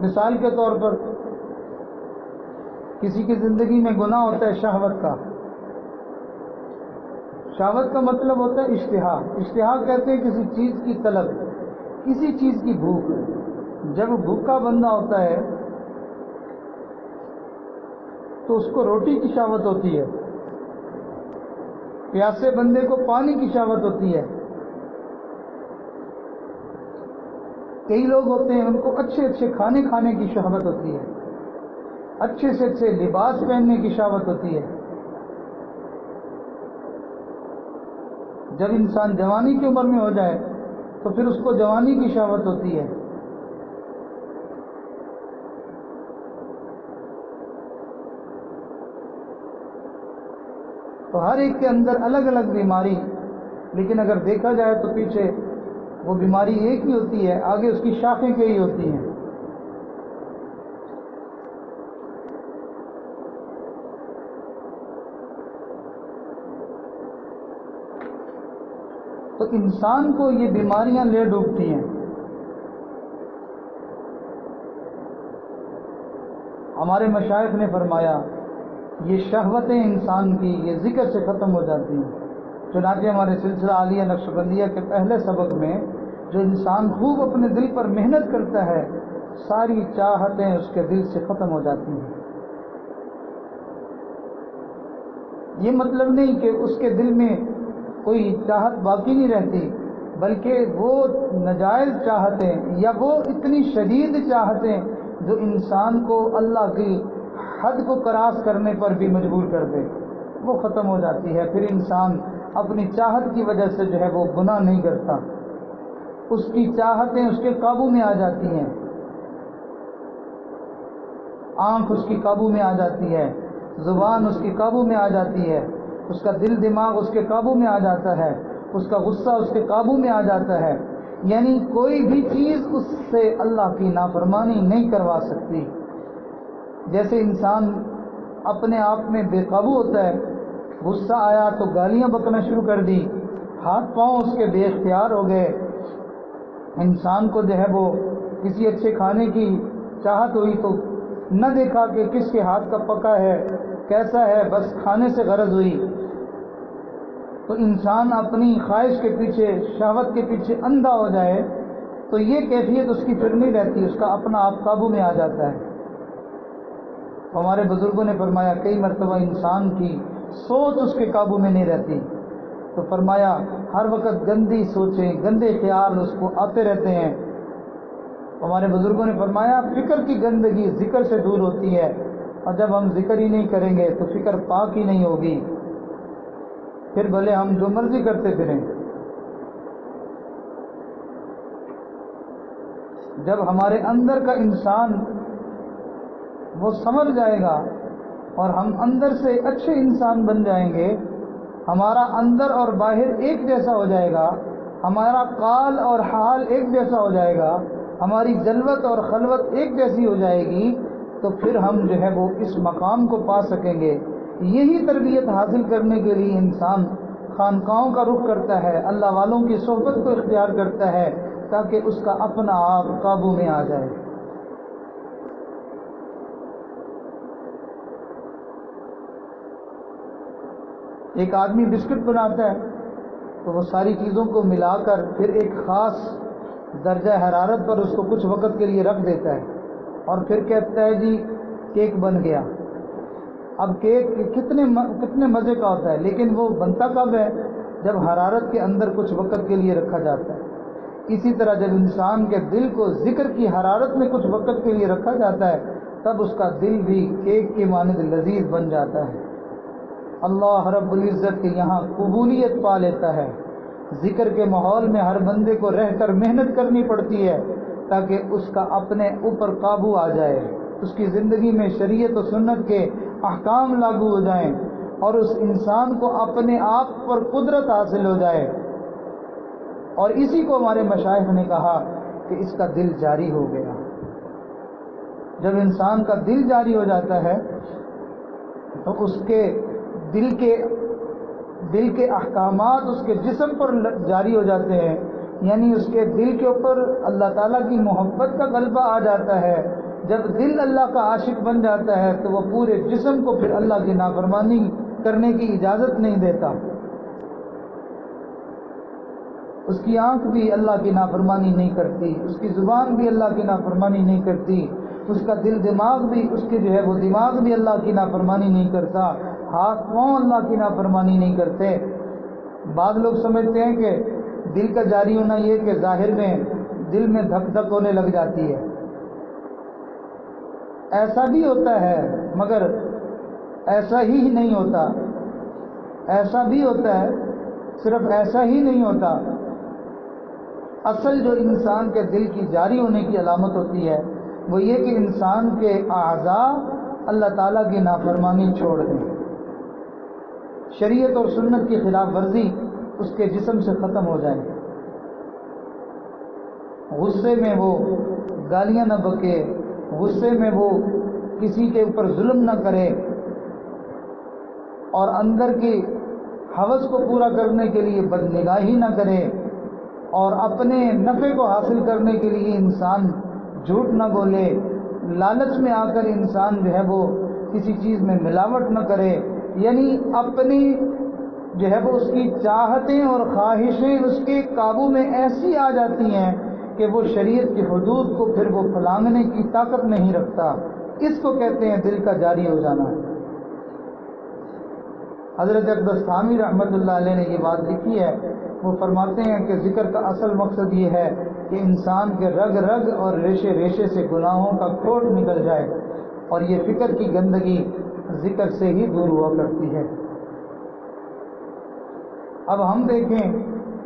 مثال کے طور پر کسی کی زندگی میں گناہ ہوتا ہے شہوت کا۔ شہوت کا مطلب ہوتا ہے اشتہا۔ اشتہا کہتے ہیں کسی چیز کی طلب، کسی چیز کی بھوک۔ جب بھوکا بندہ ہوتا ہے تو اس کو روٹی کی شہوت ہوتی ہے، پیاسے بندے کو پانی کی شہوت ہوتی ہے۔ کئی لوگ ہوتے ہیں ان کو اچھے اچھے کھانے کھانے کی شہوت ہوتی ہے، اچھے سے اچھے لباس پہننے کی شہوت ہوتی ہے۔ جب انسان جوانی کی عمر میں ہو جائے تو پھر اس کو جوانی کی شہوت ہوتی ہے۔ تو ہر ایک کے اندر الگ الگ بیماری، لیکن اگر دیکھا جائے تو پیچھے وہ بیماری ایک ہی ہوتی ہے، آگے اس کی شاخیں کئی ہوتی ہیں۔ تو انسان کو یہ بیماریاں لے ڈوبتی ہیں۔ ہمارے مشائخ نے فرمایا یہ شہوتیں انسان کی یہ ذکر سے ختم ہو جاتی ہیں۔ چنانچہ ہمارے سلسلہ عالیہ نقشبندیہ کے پہلے سبق میں جو انسان خوب اپنے دل پر محنت کرتا ہے، ساری چاہتیں اس کے دل سے ختم ہو جاتی ہیں۔ یہ مطلب نہیں کہ اس کے دل میں کوئی چاہت باقی نہیں رہتی، بلکہ وہ ناجائز چاہتیں یا وہ اتنی شدید چاہتیں جو انسان کو اللہ کی حد کو کراس کرنے پر بھی مجبور کر دے، وہ ختم ہو جاتی ہے۔ پھر انسان اپنی چاہت کی وجہ سے جو ہے وہ گناہ نہیں کرتا، اس کی چاہتیں اس کے قابو میں آ جاتی ہیں۔ آنکھ اس کی قابو میں آ جاتی ہے، زبان اس کی قابو میں آ جاتی ہے، اس کا دل دماغ اس کے قابو میں آ جاتا ہے، اس کا غصہ اس کے قابو میں آ جاتا ہے۔ یعنی کوئی بھی چیز اس سے اللہ کی نافرمانی نہیں کروا سکتی۔ جیسے انسان اپنے آپ میں بے قابو ہوتا ہے، غصہ آیا تو گالیاں بکنا شروع کر دی، ہاتھ پاؤں اس کے بے اختیار ہو گئے، انسان کو جو ہے وہ کسی اچھے کھانے کی چاہت ہوئی تو نہ دیکھا کہ کس کے ہاتھ کا پکا ہے کیسا ہے، بس کھانے سے غرض ہوئی۔ تو انسان اپنی خواہش کے پیچھے، شہوت کے پیچھے اندھا ہو جائے تو یہ کیفیت اس کی پھر نہیں رہتی، اس کا اپنا آپ قابو میں آ جاتا ہے۔ ہمارے بزرگوں نے فرمایا کئی مرتبہ انسان کی سوچ اس کے قابو میں نہیں رہتی، تو فرمایا ہر وقت گندی سوچیں، گندے خیال اس کو آتے رہتے ہیں۔ ہمارے بزرگوں نے فرمایا فکر کی گندگی ذکر سے دور ہوتی ہے، اور جب ہم ذکر ہی نہیں کریں گے تو فکر پاک ہی نہیں ہوگی، پھر بھلے ہم جو مرضی کرتے پھریں۔ جب ہمارے اندر کا انسان وہ سمجھ جائے گا اور ہم اندر سے اچھے انسان بن جائیں گے، ہمارا اندر اور باہر ایک جیسا ہو جائے گا، ہمارا قال اور حال ایک جیسا ہو جائے گا، ہماری جلوت اور خلوت ایک جیسی ہو جائے گی، تو پھر ہم جو ہے وہ اس مقام کو پا سکیں گے۔ یہی تربیت حاصل کرنے کے لیے انسان خانقاہوں کا رخ کرتا ہے، اللہ والوں کی صحبت کو اختیار کرتا ہے، تاکہ اس کا اپنا آپ قابو میں آ جائے۔ ایک آدمی بسکٹ بناتا ہے، تو وہ ساری چیزوں کو ملا کر پھر ایک خاص درجہ حرارت پر اس کو کچھ وقت کے لیے رکھ دیتا ہے اور پھر کہتا ہے جی کیک بن گیا۔ اب کیک کتنے مزے کا ہوتا ہے، لیکن وہ بنتا کب ہے؟ جب حرارت کے اندر کچھ وقت کے لیے رکھا جاتا ہے۔ اسی طرح جب انسان کے دل کو ذکر کی حرارت میں کچھ وقت کے لیے رکھا جاتا ہے تب اس کا دل بھی کیک کے مانند لذیذ بن جاتا ہے۔ اللہ رب العزت کے یہاں قبولیت پا لیتا ہے۔ ذکر کے ماحول میں ہر بندے کو رہ کر محنت کرنی پڑتی ہے تاکہ اس کا اپنے اوپر قابو آ جائے، اس کی زندگی میں شریعت و سنت کے احکام لاگو ہو جائیں اور اس انسان کو اپنے آپ پر قدرت حاصل ہو جائے۔ اور اسی کو ہمارے مشائخ نے کہا کہ اس کا دل جاری ہو گیا۔ جب انسان کا دل جاری ہو جاتا ہے تو اس کے دل کے احکامات اس کے جسم پر جاری ہو جاتے ہیں، یعنی اس کے دل کے اوپر اللہ تعالیٰ کی محبت کا غلبہ آ جاتا ہے۔ جب دل اللہ کا عاشق بن جاتا ہے تو وہ پورے جسم کو پھر اللہ کی نافرمانی کرنے کی اجازت نہیں دیتا۔ اس کی آنکھ بھی اللہ کی نافرمانی نہیں کرتی، اس کی زبان بھی اللہ کی نافرمانی نہیں کرتی، اس کا دماغ بھی وہ دماغ بھی اللہ کی نافرمانی نہیں کرتا، ہاتھ پاؤں اللہ کی نافرمانی نہیں کرتے۔ بعض لوگ سمجھتے ہیں کہ دل کا جاری ہونا یہ کہ ظاہر میں دل میں دھک دھک ہونے لگ جاتی ہے، ایسا بھی ہوتا ہے مگر ایسا ہی نہیں ہوتا، ایسا بھی ہوتا ہے صرف ایسا ہی نہیں ہوتا۔ اصل جو انسان کے دل کی جاری ہونے کی علامت ہوتی ہے وہ یہ کہ انسان کے اعضاء اللہ تعالیٰ کی نافرمانی چھوڑ دیں، شریعت اور سنت کی خلاف ورزی اس کے جسم سے ختم ہو جائے، غصے میں وہ گالیاں نہ بکے، غصے میں وہ کسی کے اوپر ظلم نہ کرے اور اندر کی ہوس کو پورا کرنے کے لیے بدنگاہی نہ کرے اور اپنے نفع کو حاصل کرنے کے لیے انسان جھوٹ نہ بولے، لالچ میں آ کر انسان وہ کسی چیز میں ملاوٹ نہ کرے، یعنی اپنی وہ اس کی چاہتیں اور خواہشیں اس کے قابو میں ایسی آ جاتی ہیں کہ وہ شریعت کی حدود کو پھر وہ پھلانگنے کی طاقت نہیں رکھتا۔ اس کو کہتے ہیں دل کا جاری ہو جانا۔ حضرت اقدس تھانوی رحمۃ اللہ علیہ نے یہ بات لکھی ہے، وہ فرماتے ہیں کہ ذکر کا اصل مقصد یہ ہے کہ انسان کے رگ رگ اور ریشے ریشے سے گناہوں کا کوٹ نکل جائے، اور یہ فکر کی گندگی ذکر سے ہی دور ہوا کرتی ہے۔ اب ہم دیکھیں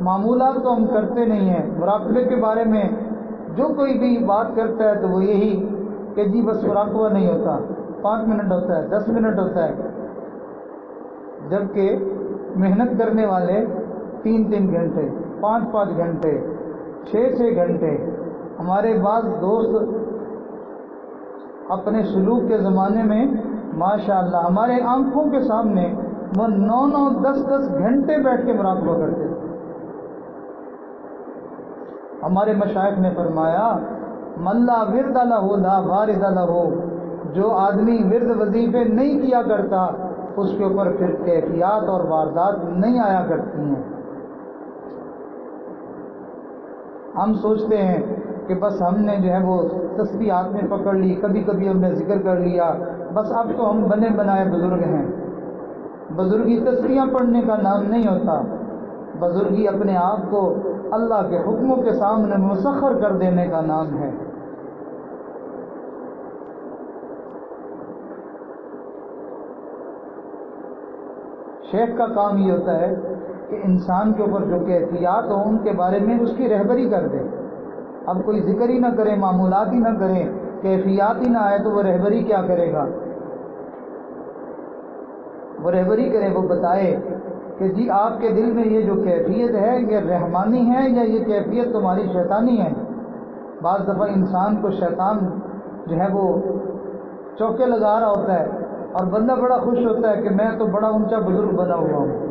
معمولات تو ہم کرتے نہیں ہیں، مراقبے کے بارے میں جو کوئی بھی بات کرتا ہے تو وہ یہی کہ جی بس مراقبہ نہیں ہوتا، 5 منٹ ہوتا ہے، 10 منٹ ہوتا ہے، جبکہ محنت کرنے والے 3 گھنٹے، 5 گھنٹے، 6 گھنٹے۔ ہمارے بعض دوست اپنے سلوک کے زمانے میں ماشاءاللہ ہمارے آنکھوں کے سامنے وہ 9 10 گھنٹے بیٹھ کے مراقبہ کرتے تھے۔ ہمارے مشائخ نے فرمایا من لا ورد لہ لا وارد لہ، جو آدمی ورد وظیفے نہیں کیا کرتا اس کے اوپر پھر کیفیات اور واردات نہیں آیا کرتی ہیں۔ ہم سوچتے ہیں کہ بس ہم نے وہ تسبیح ہاتھ میں پکڑ لی، کبھی کبھی ہم نے ذکر کر لیا، بس اب تو ہم بنے بنائے بزرگ ہیں۔ بزرگی تسبیحاں پڑھنے کا نام نہیں ہوتا، بزرگی اپنے آپ کو اللہ کے حکموں کے سامنے مسخر کر دینے کا نام ہے۔ شیخ کا کام یہ ہوتا ہے کہ انسان کے اوپر جو کیفیات ہوں ان کے بارے میں اس کی رہبری کر دے۔ اب کوئی ذکر ہی نہ کرے، معمولات ہی نہ کریں، کیفیات ہی نہ آئے تو وہ رہبری کیا کرے گا؟ وہ رہبری کرے، وہ بتائے کہ جی آپ کے دل میں یہ جو کیفیت ہے یہ رحمانی ہے یا یہ کیفیت تمہاری شیطانی ہے۔ بعض دفعہ انسان کو شیطان وہ چوکے لگا رہا ہوتا ہے اور بندہ بڑا خوش ہوتا ہے کہ میں تو بڑا اونچا بزرگ بنا ہوا ہوں۔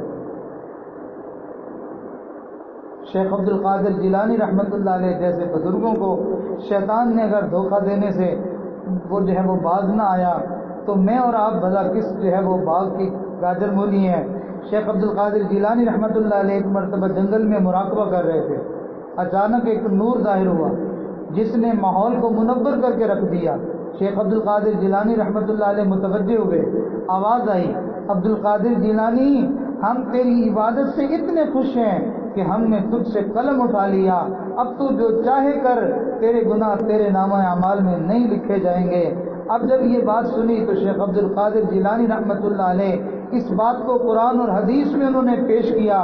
شیخ عبد القادر جیلانی رحمۃ اللہ علیہ جیسے بزرگوں کو شیطان نے اگر دھوکہ دینے سے وہ باز نہ آیا تو میں اور آپ بھلا کس وہ باغ کی گاجر مولی ہیں شیخ عبد القادر جیلانی رحمۃ اللہ علیہ ایک مرتبہ جنگل میں مراقبہ کر رہے تھے، اچانک ایک نور ظاہر ہوا جس نے ماحول کو منور کر کے رکھ دیا۔ شیخ عبد القادر جیلانی رحمۃ اللہ علیہ متوجہ ہوئے، آواز آئی، عبد القادر جیلانی ہم تیری عبادت سے اتنے خوش ہیں کہ ہم نے تجھ سے قلم اٹھا لیا، اب تو جو چاہے کر، تیرے گناہ تیرے نامہ اعمال میں نہیں لکھے جائیں گے۔ اب جب یہ بات سنی تو شیخ عبد القادر جیلانی رحمۃ اللہ علیہ اس بات کو قرآن اور حدیث میں انہوں نے پیش کیا،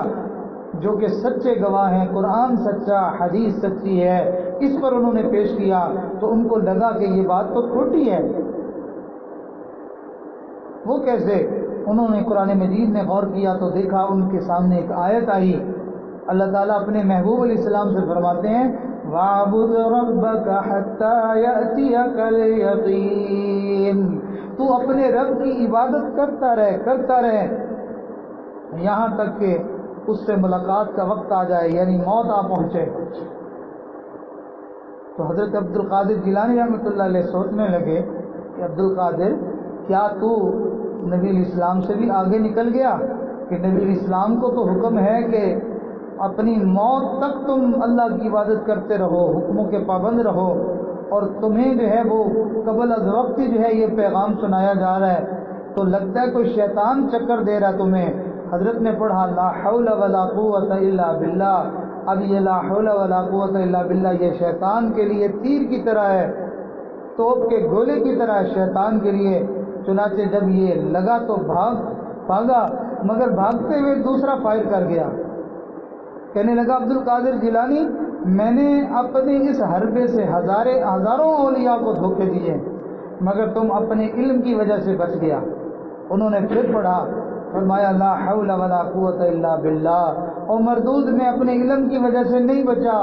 جو کہ سچے گواہ ہیں، قرآن سچا، حدیث سچی ہے، اس پر انہوں نے پیش کیا تو ان کو لگا کہ یہ بات تو کھوٹی ہے۔ وہ کیسے؟ انہوں نے قرآن مجید میں غور کیا تو دیکھا ان کے سامنے ایک آیت آئی، اللہ تعالیٰ اپنے محبوب علیہ السلام سے فرماتے ہیں وَاعْبُدْ رَبَّكَ حَتَّى يَأْتِيَكَ الْيَقِينُ، تو اپنے رب کی عبادت کرتا رہے یہاں تک کہ اس سے ملاقات کا وقت آ جائے، یعنی موت آ پہنچے۔ تو حضرت عبد القادر جیلانی رحمۃ اللہ علیہ سوچنے لگے کہ عبد القادر کیا تو نبی الاسلام سے بھی آگے نکل گیا کہ نبی الاسلام کو تو حکم ہے کہ اپنی موت تک تم اللہ کی عبادت کرتے رہو، حکموں کے پابند رہو، اور تمہیں جو ہے وہ قبل از وقت جو ہے یہ پیغام سنایا جا رہا ہے، تو لگتا ہے کوئی شیطان چکر دے رہا تمہیں۔ حضرت نے پڑھا لا حول ولا قوت الا باللہ، اب یہ لا حول ولا قوت الا باللہ یہ شیطان کے لیے تیر کی طرح ہے، توپ کے گولے کی طرح ہے شیطان کے لیے۔ چنانچہ جب یہ لگا تو بھاگا، مگر بھاگتے ہوئے دوسرا فائر کر گیا، کہنے لگا عبد القادر جیلانی میں نے اپنے اس حربے سے ہزاروں اولیاء کو دھوکے دیے مگر تم اپنے علم کی وجہ سے بچ گیا۔ انہوں نے پھر پڑھا، فرمایا لا حول ولا قوت الا باللہ، اور مردود میں اپنے علم کی وجہ سے نہیں بچا،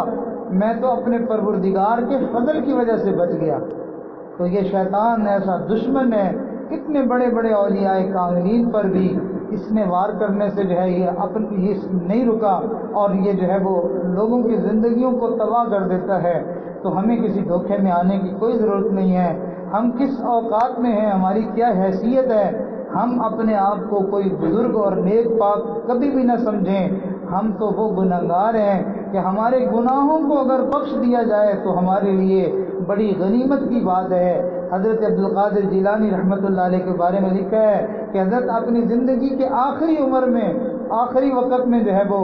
میں تو اپنے پروردگار کے فضل کی وجہ سے بچ گیا۔ تو یہ شیطان ایسا دشمن ہے، کتنے بڑے بڑے اولیاء کاملین پر بھی اس نے وار کرنے سے جو ہے یہ نہیں رکا، اور یہ جو ہے وہ لوگوں کی زندگیوں کو تباہ کر دیتا ہے۔ تو ہمیں کسی دھوکے میں آنے کی کوئی ضرورت نہیں ہے، ہم کس اوقات میں ہیں، ہماری کیا حیثیت ہے، ہم اپنے آپ کو کوئی بزرگ اور نیک پاک کبھی بھی نہ سمجھیں، ہم تو وہ گنہگار ہیں کہ ہمارے گناہوں کو اگر بخش دیا جائے تو ہمارے لیے بڑی غنیمت کی بات ہے۔ حضرت عبد القادر جیلانی رحمۃ اللہ علیہ کے بارے میں لکھا ہے کہ حضرت اپنی زندگی کے آخری عمر میں، آخری وقت میں جو ہے وہ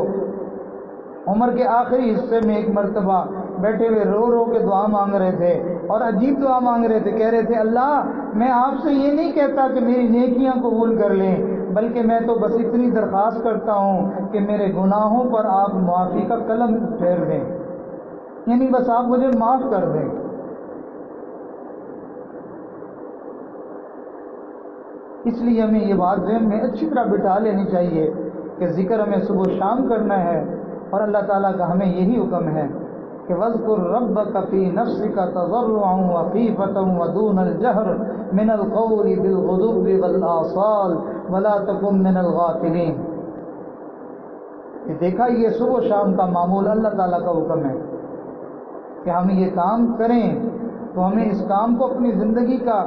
عمر کے آخری حصے میں ایک مرتبہ بیٹھے ہوئے رو رو کے دعا مانگ رہے تھے، اور عجیب دعا مانگ رہے تھے، کہہ رہے تھے اللہ میں آپ سے یہ نہیں کہتا کہ میری نیکیاں قبول کر لیں، بلکہ میں تو بس اتنی درخواست کرتا ہوں کہ میرے گناہوں پر آپ معافی کا قلم پھیر دیں، یعنی بس آپ مجھے معاف کر دیں۔ اس لیے ہمیں یہ بات ذہن میں اچھی طرح بٹھا لینی چاہیے کہ ذکر ہمیں صبح و شام کرنا ہے، اور اللہ تعالیٰ کا ہمیں یہی حکم ہے کہ وَاذْكُرْ رَبَّكَ فِي نَفْسِكَ تَضَرُّعًا وَخِيفَةً وَدُونَ الْجَهْرِ مِنَ الْقَوْلِ بِالْغُدُوِّ وَالْآصَالِ وَلَا تَكُن مِّنَ الْغَافِلِينَ۔ یہ دیکھا، یہ صبح و شام کا معمول اللہ تعالیٰ کا حکم ہے کہ ہم یہ کام کریں، تو ہمیں اس کام کو اپنی زندگی کا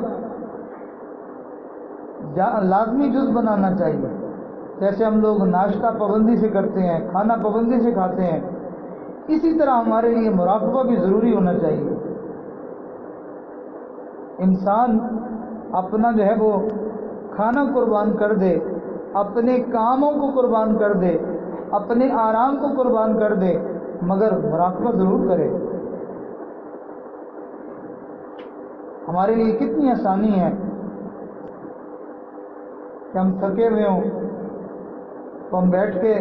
لازمی جز بنانا چاہیے۔ جیسے ہم لوگ ناشتہ پابندی سے کرتے ہیں، کھانا پابندی سے کھاتے ہیں، اسی طرح ہمارے لیے مراقبہ بھی ضروری ہونا چاہیے۔ انسان اپنا جو ہے وہ کھانا قربان کر دے، اپنے کاموں کو قربان کر دے، اپنے آرام کو قربان کر دے، مگر مراقبہ ضرور کرے۔ ہمارے لیے کتنی آسانی ہے کہ ہم تھکے ہوئے ہوں تو ہم بیٹھ کے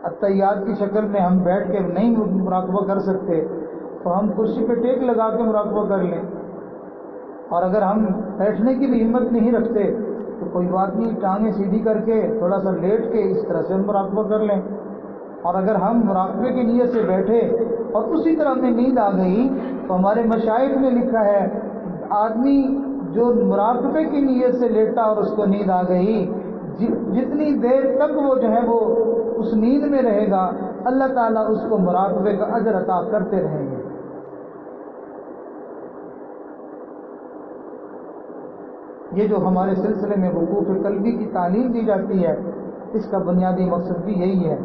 التحیات کی شکل میں ہم بیٹھ کے نہیں مراقبہ کر سکتے تو ہم کرسی پہ ٹیک لگا کے مراقبہ کر لیں، اور اگر ہم بیٹھنے کی بھی ہمت نہیں رکھتے تو کوئی بات نہیں، ٹانگیں سیدھی کر کے تھوڑا سا لیٹ کے اس طرح سے ہم مراقبہ کر لیں۔ اور اگر ہم مراقبے کی نیت سے بیٹھے اور اسی طرح ہمیں نیند آ گئی تو ہمارے مشائخ نے لکھا ہے آدمی جو مراقبے کی نیت سے لیٹا اور اس کو نیند آ گئی، جتنی دیر تک وہ جو ہے وہ اس نیند میں رہے گا اللہ تعالیٰ اس کو مراقبے کا اجر عطا کرتے رہیں گے۔ یہ جو ہمارے سلسلے میں وقوف قلبی کی تعلیم دی جاتی ہے، اس کا بنیادی مقصد بھی یہی ہے۔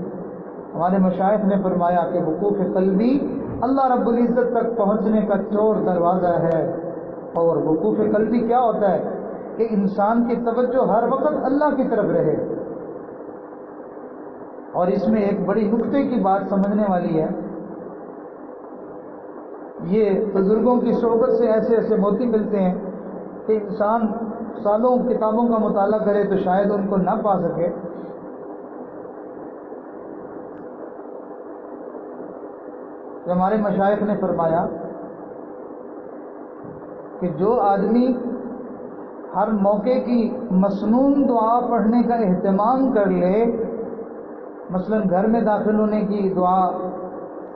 ہمارے مشائخ نے فرمایا کہ وقوف قلبی اللہ رب العزت تک پہنچنے کا چور دروازہ ہے۔ اور وقوف قلبی کیا ہوتا ہے؟ کہ انسان کی توجہ ہر وقت اللہ کی طرف رہے۔ اور اس میں ایک بڑی نکتے کی بات سمجھنے والی ہے، یہ بزرگوں کی صحبت سے ایسے ایسے موتی ملتے ہیں کہ انسان سالوں کتابوں کا مطالعہ کرے تو شاید ان کو نہ پا سکے۔ کہ ہمارے مشائخ نے فرمایا کہ جو آدمی ہر موقع کی مسنون دعا پڑھنے کا اہتمام کر لے، مثلا گھر میں داخل ہونے کی دعا،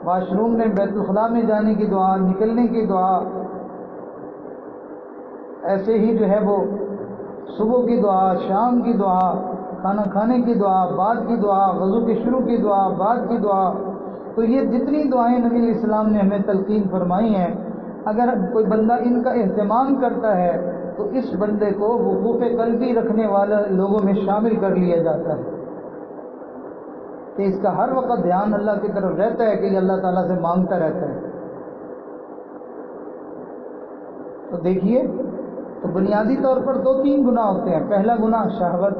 واش روم میں بیت الخلاء میں جانے کی دعا، نکلنے کی دعا، ایسے ہی جو ہے وہ صبح کی دعا، شام کی دعا، کھانا کھانے کی دعا، بعد کی دعا، وضو کے شروع کی دعا، بعد کی دعا، تو یہ جتنی دعائیں نبی علیہ السلام نے ہمیں تلقین فرمائی ہیں، اگر کوئی بندہ ان کا اہتمام کرتا ہے تو اس بندے کو وقوف قلبی رکھنے والے لوگوں میں شامل کر لیا جاتا ہے، کہ اس کا ہر وقت دھیان اللہ کی طرف رہتا ہے کہ یہ اللہ تعالیٰ سے مانگتا رہتا ہے۔ تو دیکھیے، تو بنیادی طور پر 2-3 گناہ ہوتے ہیں۔ پہلا گناہ شہوت،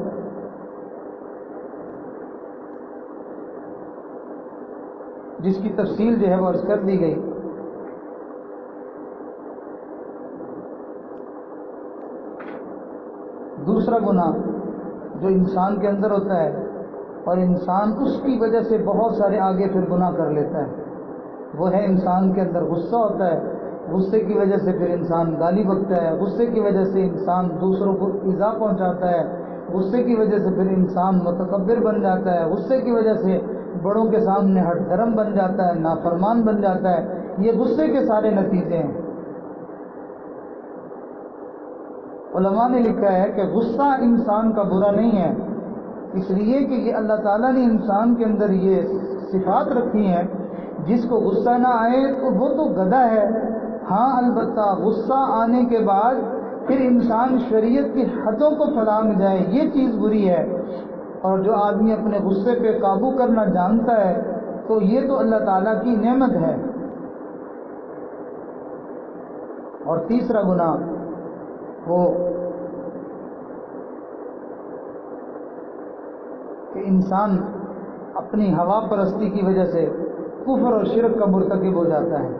جس کی تفصیل جو ہے وہ عرض کر دی گئی۔ دوسرا گناہ جو انسان کے اندر ہوتا ہے اور انسان اس کی وجہ سے بہت سارے آگے پھر گناہ کر لیتا ہے، وہ ہے انسان کے اندر غصہ ہوتا ہے۔ غصے کی وجہ سے پھر انسان گالی بکتا ہے، غصے کی وجہ سے انسان دوسروں کو ایذا پہنچاتا ہے، غصے کی وجہ سے پھر انسان متکبر بن جاتا ہے، غصے کی وجہ سے بڑوں کے سامنے ہٹ دھرم بن جاتا ہے، نافرمان بن جاتا ہے۔ یہ غصے کے سارے نتیجے ہیں۔ علماء نے لکھا ہے کہ غصہ انسان کا برا نہیں ہے، اس لیے کہ یہ اللہ تعالیٰ نے انسان کے اندر یہ صفات رکھی ہیں، جس کو غصہ نہ آئے تو وہ تو گدھا ہے۔ ہاں البتہ غصہ آنے کے بعد پھر انسان شریعت کی حدوں کو پھلانگ جائے، یہ چیز بری ہے۔ اور جو آدمی اپنے غصے پہ قابو کرنا جانتا ہے تو یہ تو اللہ تعالیٰ کی نعمت ہے۔ اور تیسرا گناہ وہ کہ انسان اپنی ہوا پرستی کی وجہ سے کفر اور شرک کا مرتکب ہو جاتا ہے۔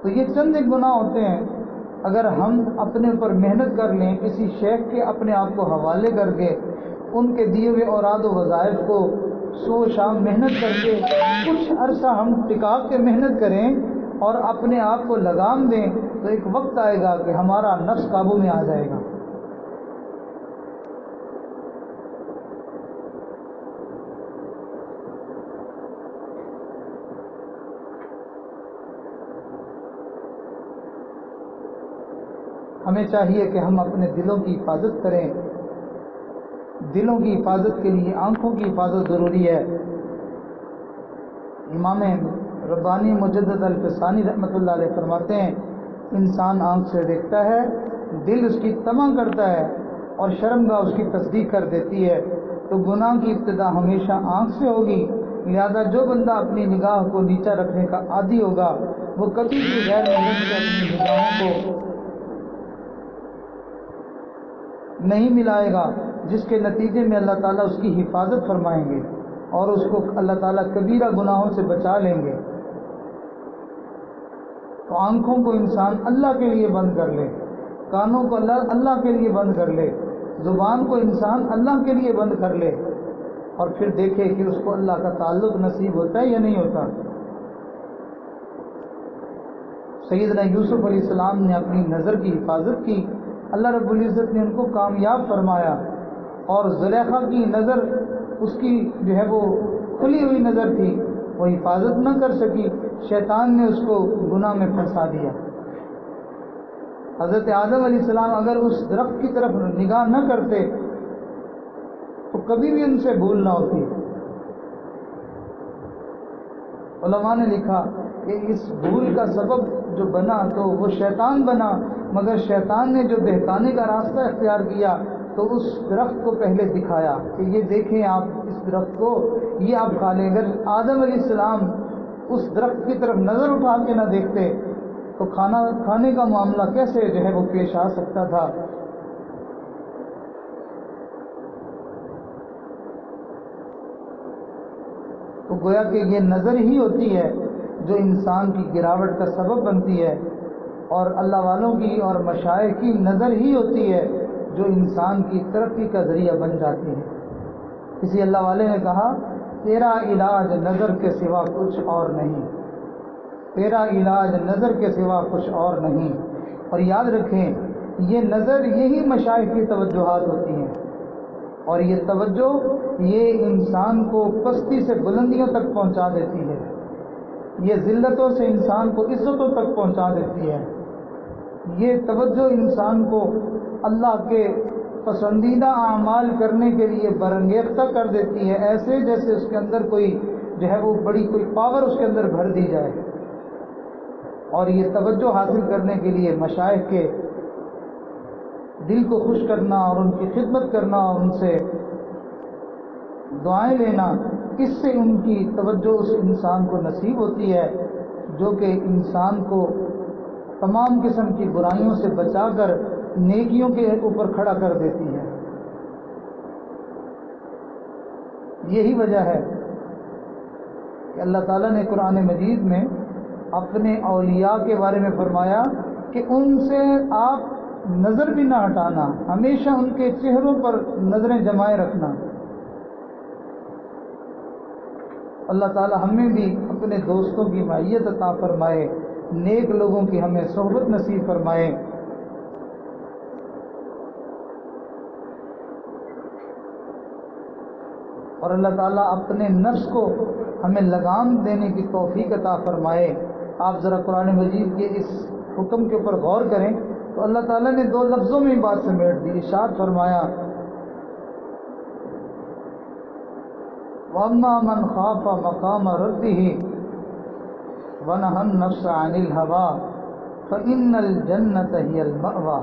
تو یہ چند ایک گناہ ہوتے ہیں، اگر ہم اپنے اوپر محنت کر لیں، کسی شیخ کے اپنے آپ کو حوالے کر کے ان کے دیے ہوئے اوراد و وظائف کو صبح شام محنت کر کے کچھ عرصہ ہم ٹکا کے محنت کریں اور اپنے آپ کو لگام دیں، تو ایک وقت آئے گا کہ ہمارا نفس قابو میں آ جائے گا۔ ہمیں چاہیے کہ ہم اپنے دلوں کی حفاظت کریں۔ دلوں کی حفاظت کے لیے آنکھوں کی حفاظت ضروری ہے۔ امام ربانی مجدد الفسانی رحمۃ اللہ علیہ فرماتے ہیں، انسان آنکھ سے دیکھتا ہے، دل اس کی طمع کرتا ہے اور شرمگاہ اس کی تصدیق کر دیتی ہے۔ تو گناہ کی ابتدا ہمیشہ آنکھ سے ہوگی، لہذا جو بندہ اپنی نگاہ کو نیچا رکھنے کا عادی ہوگا وہ کبھی بھی غیر محرم سے اپنی نگاہوں کو نہیں ملائے گا، جس کے نتیجے میں اللہ تعالیٰ اس کی حفاظت فرمائیں گے اور اس کو اللہ تعالیٰ کبیرہ گناہوں سے بچا لیں گے۔ تو آنکھوں کو انسان اللہ کے لیے بند کر لے، کانوں کو اللہ کے لیے بند کر لے، زبان کو انسان اللہ کے لیے بند کر لے، اور پھر دیکھے کہ اس کو اللہ کا تعلق نصیب ہوتا ہے یا نہیں ہوتا۔ سیدنا یوسف علیہ السلام نے اپنی نظر کی حفاظت کی، اللہ رب العزت نے ان کو کامیاب فرمایا، اور زلیخا کی نظر اس کی جو ہے وہ کھلی ہوئی نظر تھی، وہ حفاظت نہ کر سکی، شیطان نے اس کو گناہ میں پھنسا دیا۔ حضرت آدم علیہ السلام اگر اس درخت کی طرف نگاہ نہ کرتے تو کبھی بھی ان سے بھول نہ ہوتی۔ علماء نے لکھا کہ اس بھول کا سبب جو بنا تو وہ شیطان بنا، مگر شیطان نے جو بہکانے کا راستہ اختیار کیا تو اس درخت کو پہلے دکھایا کہ یہ دیکھیں آپ اس درخت کو، یہ آپ کھا لیں۔ اگر آدم علیہ السلام اس درخت کی طرف نظر اٹھا کے نہ دیکھتے تو کھانے کا معاملہ کیسے جو ہے وہ پیش آ سکتا تھا۔ تو گویا کہ یہ نظر ہی ہوتی ہے جو انسان کی گراوٹ کا سبب بنتی ہے، اور اللہ والوں کی اور مشائخ کی نظر ہی ہوتی ہے جو انسان کی ترقی کا ذریعہ بن جاتی ہے۔ کسی اللہ والے نے کہا تیرا علاج نظر کے سوا کچھ اور نہیں، تیرا علاج نظر کے سوا کچھ اور نہیں۔ اور یاد رکھیں یہ نظر یہی مشائخ کی توجہات ہوتی ہیں، اور یہ توجہ یہ انسان کو پستی سے بلندیوں تک پہنچا دیتی ہے، یہ ذلتوں سے انسان کو عزتوں تک پہنچا دیتی ہے۔ یہ توجہ انسان کو اللہ کے پسندیدہ اعمال کرنے کے لیے برانگیختہ کر دیتی ہے، ایسے جیسے اس کے اندر کوئی جو ہے وہ بڑی کوئی پاور اس کے اندر بھر دی جائے۔ اور یہ توجہ حاصل کرنے کے لیے مشائخ کے دل کو خوش کرنا اور ان کی خدمت کرنا اور ان سے دعائیں لینا، اس سے ان کی توجہ اس انسان کو نصیب ہوتی ہے جو کہ انسان کو تمام قسم کی برائیوں سے بچا کر نیکیوں کے اوپر کھڑا کر دیتی ہے۔ یہی وجہ ہے کہ اللہ تعالیٰ نے قرآن مجید میں اپنے اولیاء کے بارے میں فرمایا کہ ان سے آپ نظر بھی نہ ہٹانا، ہمیشہ ان کے چہروں پر نظریں جمائے رکھنا۔ اللہ تعالیٰ ہمیں بھی اپنے دوستوں کی معیت عطا فرمائے، نیک لوگوں کی ہمیں صحبت نصیب فرمائے۔ اور اللہ تعالیٰ اپنے نفس کو ہمیں لگام دینے کی توفیق عطا فرمائے۔ آپ ذرا قرآن مجید کے اس حکم کے اوپر غور کریں تو اللہ تعالیٰ نے 2 لفظوں میں بات سمیٹ دی، ارشاد فرمایا وَأَمَّا مَنْ خَافَ مَقَامَ رَبِّهِ وَنَهَى النَّفْسَ عَنِ الْهَوَىٰ فَإِنَّ الْجَنَّةَ هِيَ الْمَأْوَىٰ،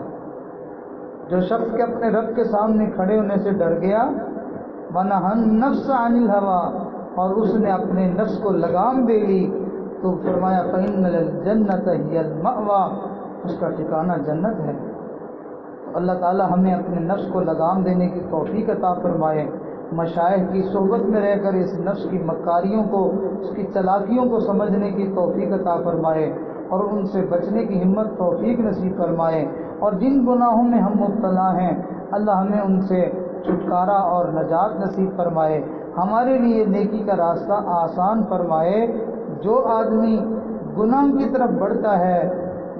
جو شخص کے اپنے رب کے سامنے کھڑے ہونے سے ڈر گیا، وَنَهَى النَّفْسَ عَنِ الْهَوَىٰ، اور اس نے اپنے نفس کو لگام دے لی، تو فرمایا فَإِنَّ الْجَنَّةَ هِيَ الْمَأْوَىٰ، اس کا ٹھکانہ جنت ہے۔ اللہ تعالی ہمیں اپنے نفس کو لگام دینے کی توفیق عطا فرمائے، مشائخ کی صحبت میں رہ کر اس نفس کی مکاریوں کو، اس کی چلاکیوں کو سمجھنے کی توفیق عطا فرمائے اور ان سے بچنے کی ہمت توفیق نصیب فرمائے، اور جن گناہوں میں ہم مبتلا ہیں اللہ ہمیں ان سے چھٹکارا اور نجات نصیب فرمائے، ہمارے لیے نیکی کا راستہ آسان فرمائے۔ جو آدمی گناہ کی طرف بڑھتا ہے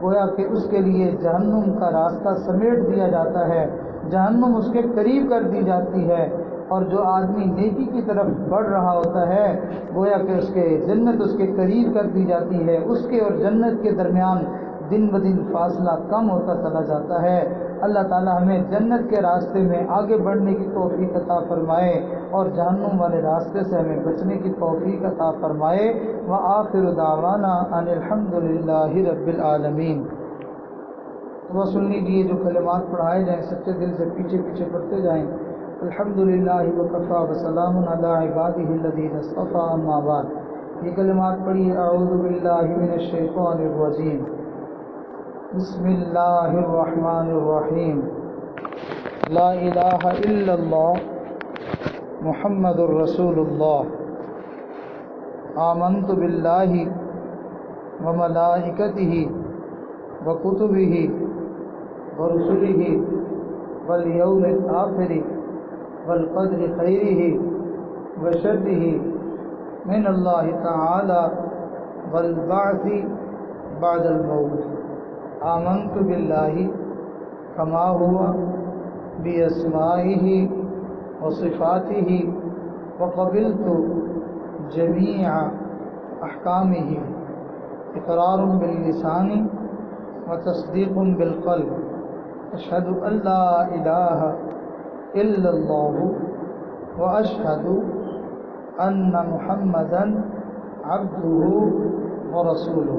گویا کہ اس کے لیے جہنم کا راستہ سمیٹ دیا جاتا ہے، جہنم اس کے قریب کر دی جاتی ہے، اور جو آدمی نیکی کی طرف بڑھ رہا ہوتا ہے گویا کہ اس کے جنت اس کے قریب کر دی جاتی ہے، اس کے اور جنت کے درمیان دن بدن فاصلہ کم ہوتا چلا جاتا ہے۔ اللہ تعالی ہمیں جنت کے راستے میں آگے بڑھنے کی توفیق عطا فرمائے اور جہنم والے راستے سے ہمیں بچنے کی توفیق عطا فرمائے۔ وآخر دعوانا ان الحمد للہ رب العالمین۔ تو سن لیجیے جو کلمات پڑھائے جائیں سچے دل سے پیچھے پیچھے پڑھتے جائیں۔ الحمد للہ وکفیٰ وسلام علی عبادہ الذین اصطفیٰ، اما بعد۔ یہ کلمات پڑھیے اعوذ باللہ من الشیطان الرجیم، بسم اللہ الرحمن الرحیم، لا الہ الا اللہ محمد الرسول اللہ، آمنت باللہ وملائکتہ وکتبہ ورسلہ والیوم الآخر والقدر خیرہ وشرہ من اللہ تعالی والبعث بعد الموت، آمنت باللہ کما ہوا باسمائہ وصفاتہ وقبلت جمیع احکامہ، اقرار باللسان وتصدیق بالقلب، اشہد ان لا الہ الا اللہ واشہد ان محمدا عبدہ ورسولہ۔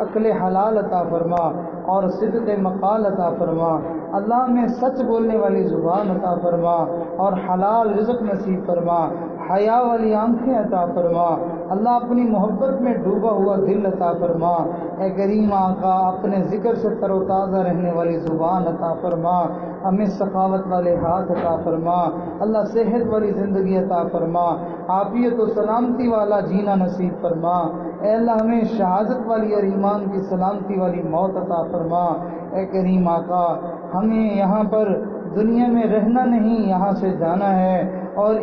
عقل حلال عطا فرما اور صدق مقال عطا فرما۔ اللہ ہمیں سچ بولنے والی زبان عطا فرما اور حلال رزق نصیب فرما، حیا والی آنکھیں عطا فرما۔ اللہ اپنی محبت میں ڈوبا ہوا دل عطا فرما۔ اے کریم آقا اپنے ذکر سے تر و تازہ رہنے والی زبان عطا فرما، ہمیں سخاوت والے ہاتھ عطا فرما۔ اللہ صحت والی زندگی عطا فرما، عافیت و سلامتی والا جینا نصیب فرما۔ اے اللہ ہمیں شہادت والی اور ایمان کی سلامتی والی موت عطا فرما۔ اے کریم آقا ہمیں یہاں پر دنیا میں رہنا نہیں، یہاں سے جانا ہے، اور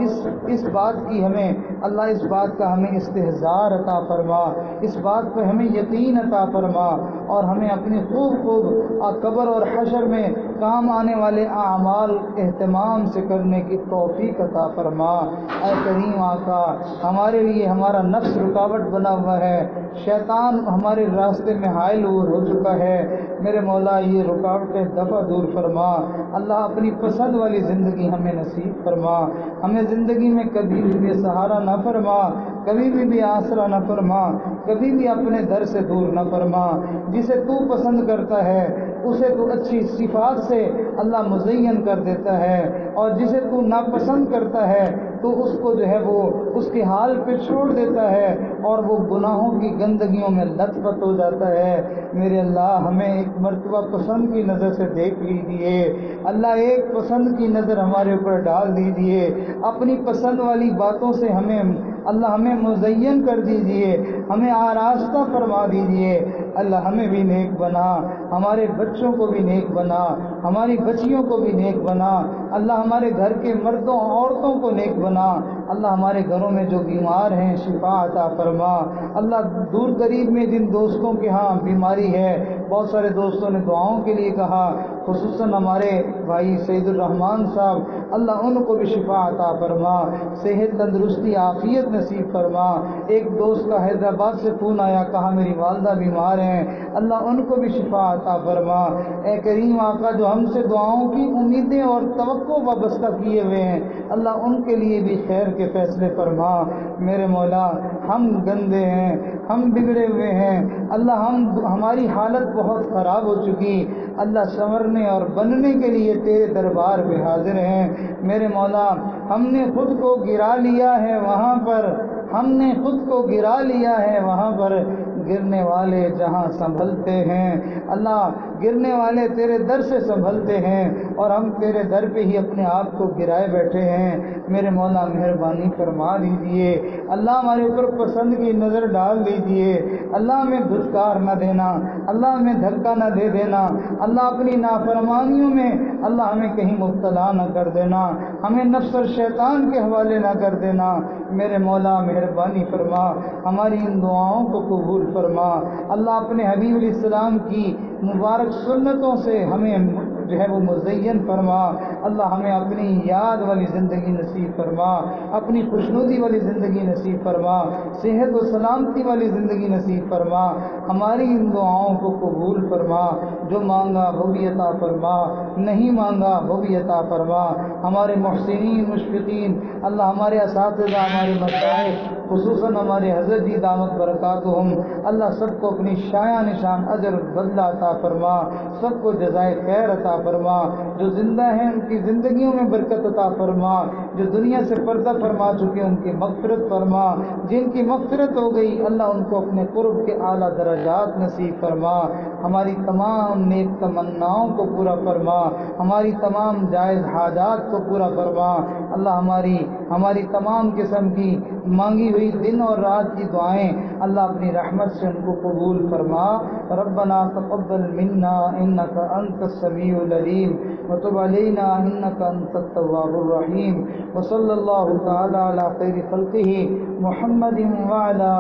اس بات کی ہمیں اللہ اس بات کا ہمیں استحضار عطا فرما، اس بات پہ ہمیں یقین عطا فرما، اور ہمیں اپنی خوب قبر اور حشر میں کام آنے والے اعمال اہتمام سے کرنے کی توفیق عطا فرما۔ اے کریم آقا ہمارے لیے ہمارا نفس رکاوٹ بنا ہوا ہے، شیطان ہمارے راستے میں حائل ہو چکا ہے، میرے مولا یہ رکاوٹیں دفع دور فرما۔ اللہ اپنی پسند والی زندگی ہمیں نصیب فرما، ہمیں زندگی میں کبھی بھی بے سہارا نہ فرما، کبھی بھی بے آسرا نہ فرما، کبھی بھی اپنے در سے دور نہ فرما۔ جسے تو پسند کرتا ہے اسے تو اچھی صفات سے اللہ مزین کر دیتا ہے، اور جسے تو ناپسند کرتا ہے تو اس کو جو ہے وہ اس کے حال پہ چھوڑ دیتا ہے، اور وہ گناہوں کی گندگیوں میں لت پت ہو جاتا ہے۔ میرے اللہ ہمیں ایک مرتبہ پسند کی نظر سے دیکھ لیجیے، اللہ ایک پسند کی نظر ہمارے اوپر ڈال دیجیے، اپنی پسند والی باتوں سے اللہ ہمیں مزین کر دیجیے، ہمیں آراستہ فرما دیجیے۔ اللہ ہمیں بھی نیک بنا، ہمارے بچوں کو بھی نیک بنا، ہماری بچیوں کو بھی نیک بنا، اللہ ہمارے گھر کے مردوں عورتوں کو نیک بنا، اللہ ہمارے گھروں میں جو بیمار ہیں شفا عطا فرما۔ اللہ دور قریب میں جن دوستوں کے ہاں بیماری ہے، بہت سارے دوستوں نے دعاؤں کے لیے کہا، خصوصاً ہمارے بھائی سعید الرحمان صاحب، اللہ ان کو بھی شفا عطا فرما، صحت تندرستی عافیت نصیب فرما۔ ایک دوست کا حیدرآباد سے فون آیا، کہا میری والدہ بیمار ہیں، اللہ ان کو بھی شفا عطا فرما۔ اے کریم آقا جو ہم سے دعاؤں کی امیدیں اور توقع وابستہ کیے ہوئے ہیں، اللہ ان کے لیے بھی خیر کے فیصلے فرما۔ میرے مولا ہم گندے ہیں، ہم بگڑے ہوئے ہیں، اللہ ہماری حالت بہت خراب ہو چکی، اللہ سنورنے اور بننے کے لیے تیرے دربار پہ حاضر ہیں۔ میرے مولا ہم نے خود کو گرا لیا ہے وہاں پر، ہم نے خود کو گرا لیا ہے وہاں پر، گرنے والے جہاں سنبھلتے ہیں، اللہ گرنے والے تیرے در سے سنبھلتے ہیں، اور ہم تیرے در پہ ہی اپنے آپ کو گرائے بیٹھے ہیں۔ میرے مولا مہربانی فرما دیجئے، اللہ ہمارے اوپر پسند کی نظر ڈال دیجئے، اللہ ہمیں دھتکار نہ دینا، اللہ ہمیں دھکا نہ دے دینا، اللہ اپنی نافرمانیوں میں اللہ ہمیں کہیں مبتلا نہ کر دینا، ہمیں نفس اور شیطان کے حوالے نہ کر دینا۔ میرے مولا مہربانی فرما، ہماری ان دعاؤں کو قبول فرما، اللہ اپنے حبیب علیہ السلام کی مبارک سنتوں سے ہمیں جو ہے وہ مزین فرما، اللہ ہمیں اپنی یاد والی زندگی نصیب فرما، اپنی خوشنودی والی زندگی نصیب فرما، صحت و سلامتی والی زندگی نصیب فرما، ہماری ان دعاؤں کو قبول فرما، جو مانگا وہ بھی عطا فرما، نہیں مانگا وہ بھی عطا فرما۔ ہمارے محسنین مشفقین، اللہ ہمارے اساتذہ، ہمارے مشائخ، خصوصاً ہمارے حضرت جی دامت برکاتہم، اللہ سب کو اپنی شایع نشان اجر بدلہ عطا فرما، سب کو جزائے خیر عطا فرما، جو زندہ ہیں ان کی زندگیوں میں برکت عطا فرما، جو دنیا سے پردہ فرما چکے ان کی مغفرت فرما، جن کی مغفرت ہو گئی اللہ ان کو اپنے قرب کے اعلیٰ درجات نصیب فرما، ہماری تمام نیک تمناؤں کو پورا فرما، ہماری تمام جائز حاجات کو پورا فرما، اللہ ہماری تمام قسم کی مانگی ہوئی دن اور رات کی دعائیں اللہ اپنی رحمت سے ان کو قبول فرما۔ ربنا تقبل منا انك انت السميع العليم وتب علينا انك انت التواب الرحيم، وصلى الله تعالى على خير خلقه محمد وعلى